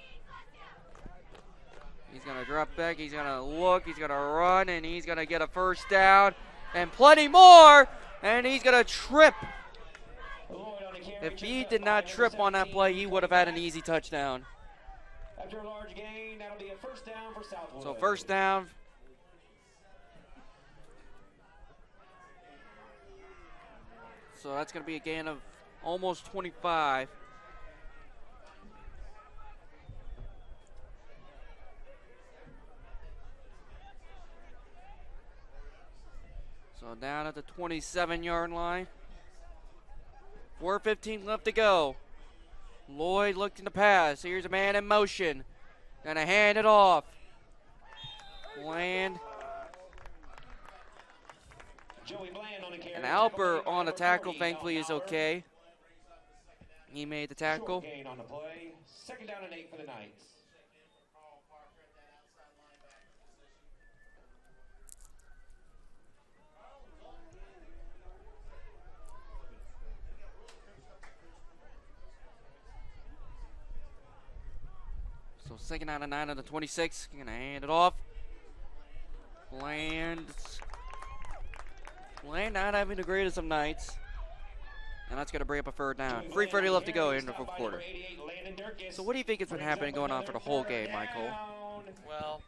He's going to drop back. He's going to look. He's going to run. And he's going to get a first down. And plenty more. And he's going to trip. Lloyd on the carry. If he checked did up not by trip number on that 17, play, he would have had an Cody easy touchdown. Black. After a large gain, that'll be a first down for Southwood. So first down. So that's going to be a gain of almost 25. So down at the 27-yard line. 4:15 left to go. Lloyd looking to pass. Here's a man in motion. Gonna hand it off. Bland. Joey Bland on the carry. And Alper Tackle on the made by tackle, number 40, thankfully, is Alper. okay. He made the tackle. Short gain on the play. Second down and 8 for the Knights. So second down and 9 on the 26. Gonna hand it off. Bland Lane not having the greatest of nights. And that's going to bring up a third down. 3:30 left to go in the fourth quarter. So what do you think has been happening going on for the whole game, Michael? Well,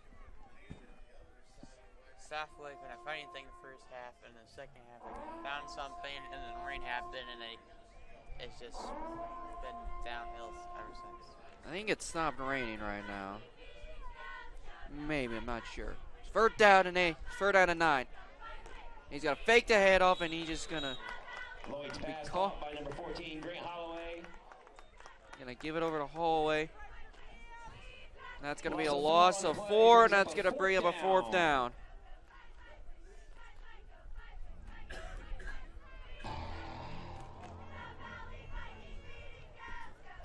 Southwood couldn't find anything the first half, and the second half they found something, and then rain happened, and it's just been downhill ever since. I think it stopped raining right now. Maybe, I'm not sure. It's third down and 9. He's got to fake the head off, and he's just gonna be caught. By number 14, Grant Holloway. Gonna give it over to Holloway. That's gonna be a loss of 4, and that's gonna bring up a 4th down.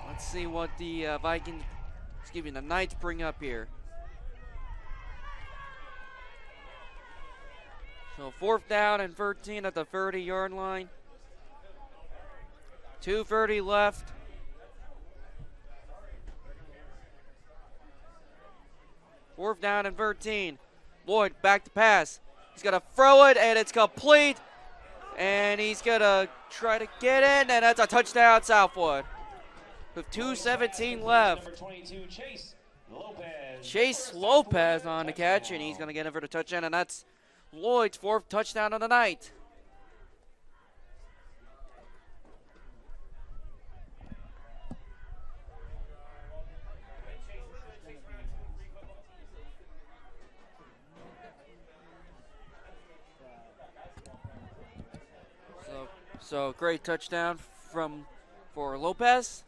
Let's see what the the Knights bring up here. So 4th down and 13 at the 30-yard line. 2:30 left. Fourth down and 13. Lloyd back to pass. He's going to throw it, and it's complete. And he's going to try to get in, and that's a touchdown, Southwood. With 2:17 left. Number 22, Chase Lopez on the catch, and he's going to get in for the touchdown, and that's Lloyd's 4th touchdown of the night. So great touchdown for Lopez.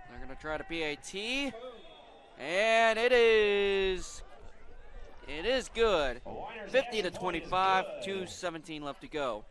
They're going to try to PAT, and it is good. 50-25, 2:17 left to go.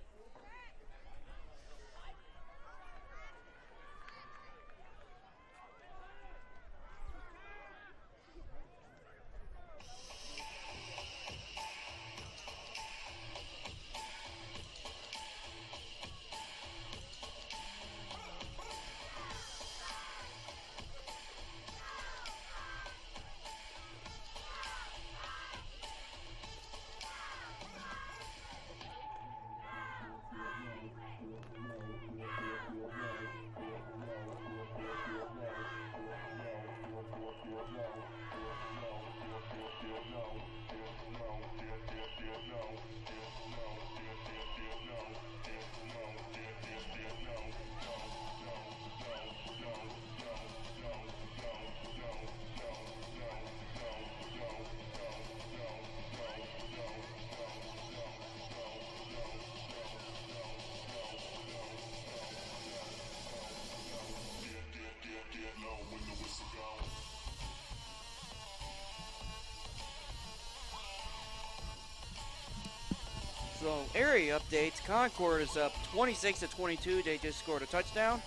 So area updates, Concord is up 26-22. They just scored a touchdown.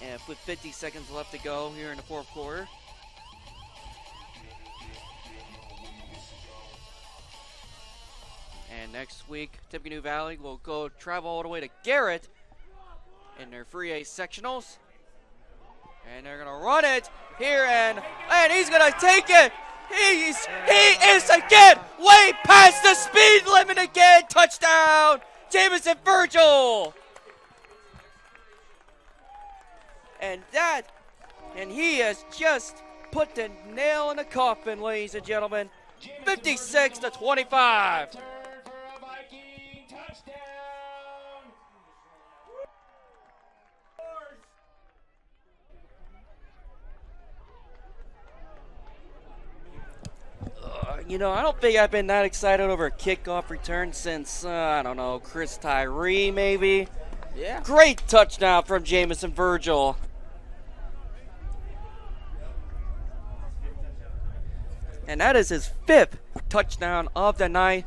And with 50 seconds left to go here in the fourth quarter. And next week, Tippecanoe Valley will travel all the way to Garrett in their 3A sectionals. And they're gonna run it here, and he's gonna take it. He is again way past the speed limit again. Touchdown, Jamison Virgil. And he has just put the nail in the coffin, ladies and gentlemen. 56-25. You know, I don't think I've been that excited over a kickoff return since, I don't know, Chris Tyree maybe. Yeah. Great touchdown from Jamison Virgil. And that is his 5th touchdown of the night.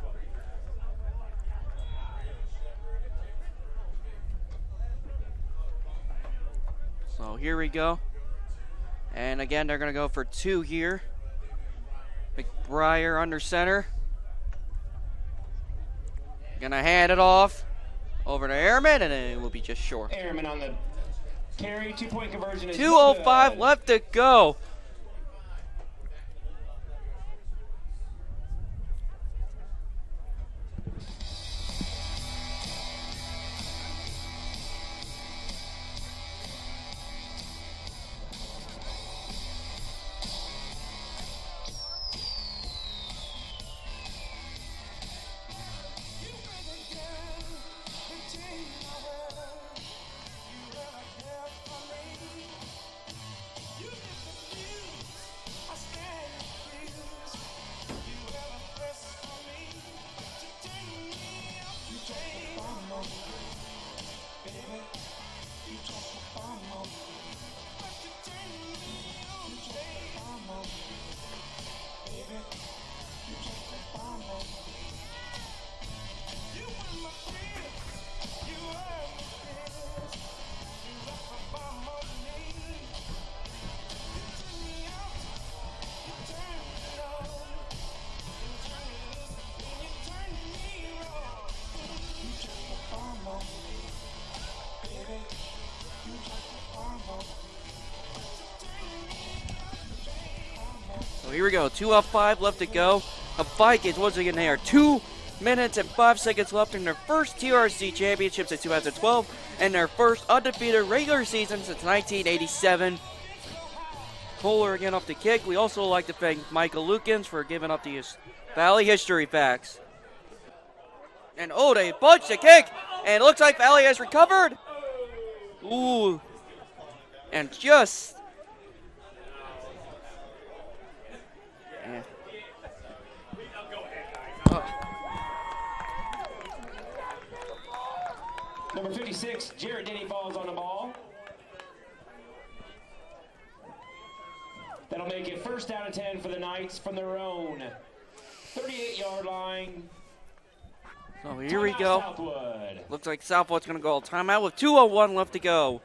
So here we go. And again, they're going to go for 2 here. McBriar under center. Gonna hand it off over to Airman, and it will be just short. Airman on the carry, 2-point conversion is 2:05 good. left to go. So here we go, 2:05 left to go. The Vikings once again, they are 2 minutes and 5 seconds left in their first TRC championships in 2012 and their first undefeated regular season since 1987. Kohler again off the kick. We also like to thank Michael Lukens for giving up the Valley history facts. And oh, they punched the kick, and it looks like Valley has recovered. Ooh, and just. Number 56, Jared Denny falls on the ball. That'll make it first down and 10 for the Knights from their own 38-yard line. So here we go. Southwood. Looks like Southwood's going to go timeout with 2:01 left to go.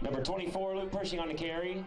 Number 24, Luke Pershing on the carry.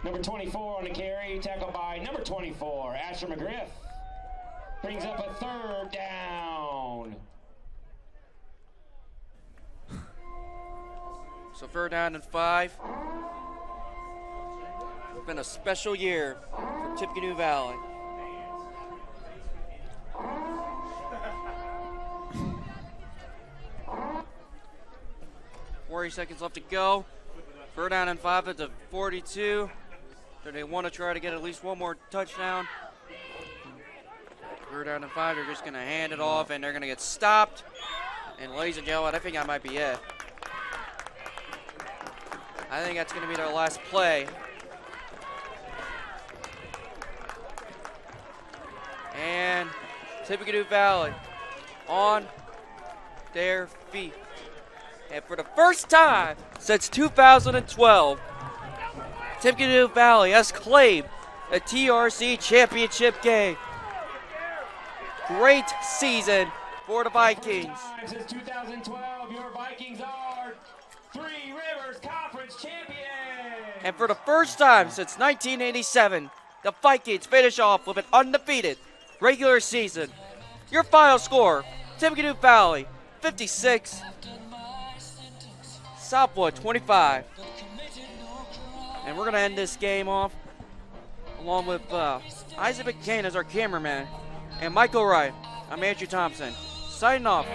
Number 24 on the carry, tackled by number 24, Asher McGriff. Brings up a third down. So 3rd down and 5. It's been a special year for Tippecanoe Valley. Seconds left to go. 3rd down and 5 at the 42. So they want to try to get at least one more touchdown. 3rd down and 5. They're just going to hand it off, and they're going to get stopped. And ladies and gentlemen, I think that might be it. I think that's going to be their last play. And Tippecanoe Valley on their feet. And for the first time since 2012, Tippecanoe Valley has claimed a TRC championship game. Great season for the Vikings. Since 2012, your Vikings are Three Rivers Conference champions. And for the first time since 1987, the Vikings finish off with an undefeated regular season. Your final score, Tippecanoe Valley 56, Southwood 25. And we're going to end this game off along with Isaac McCain as our cameraman and Michael Wright. I'm Andrew Thompson, signing off.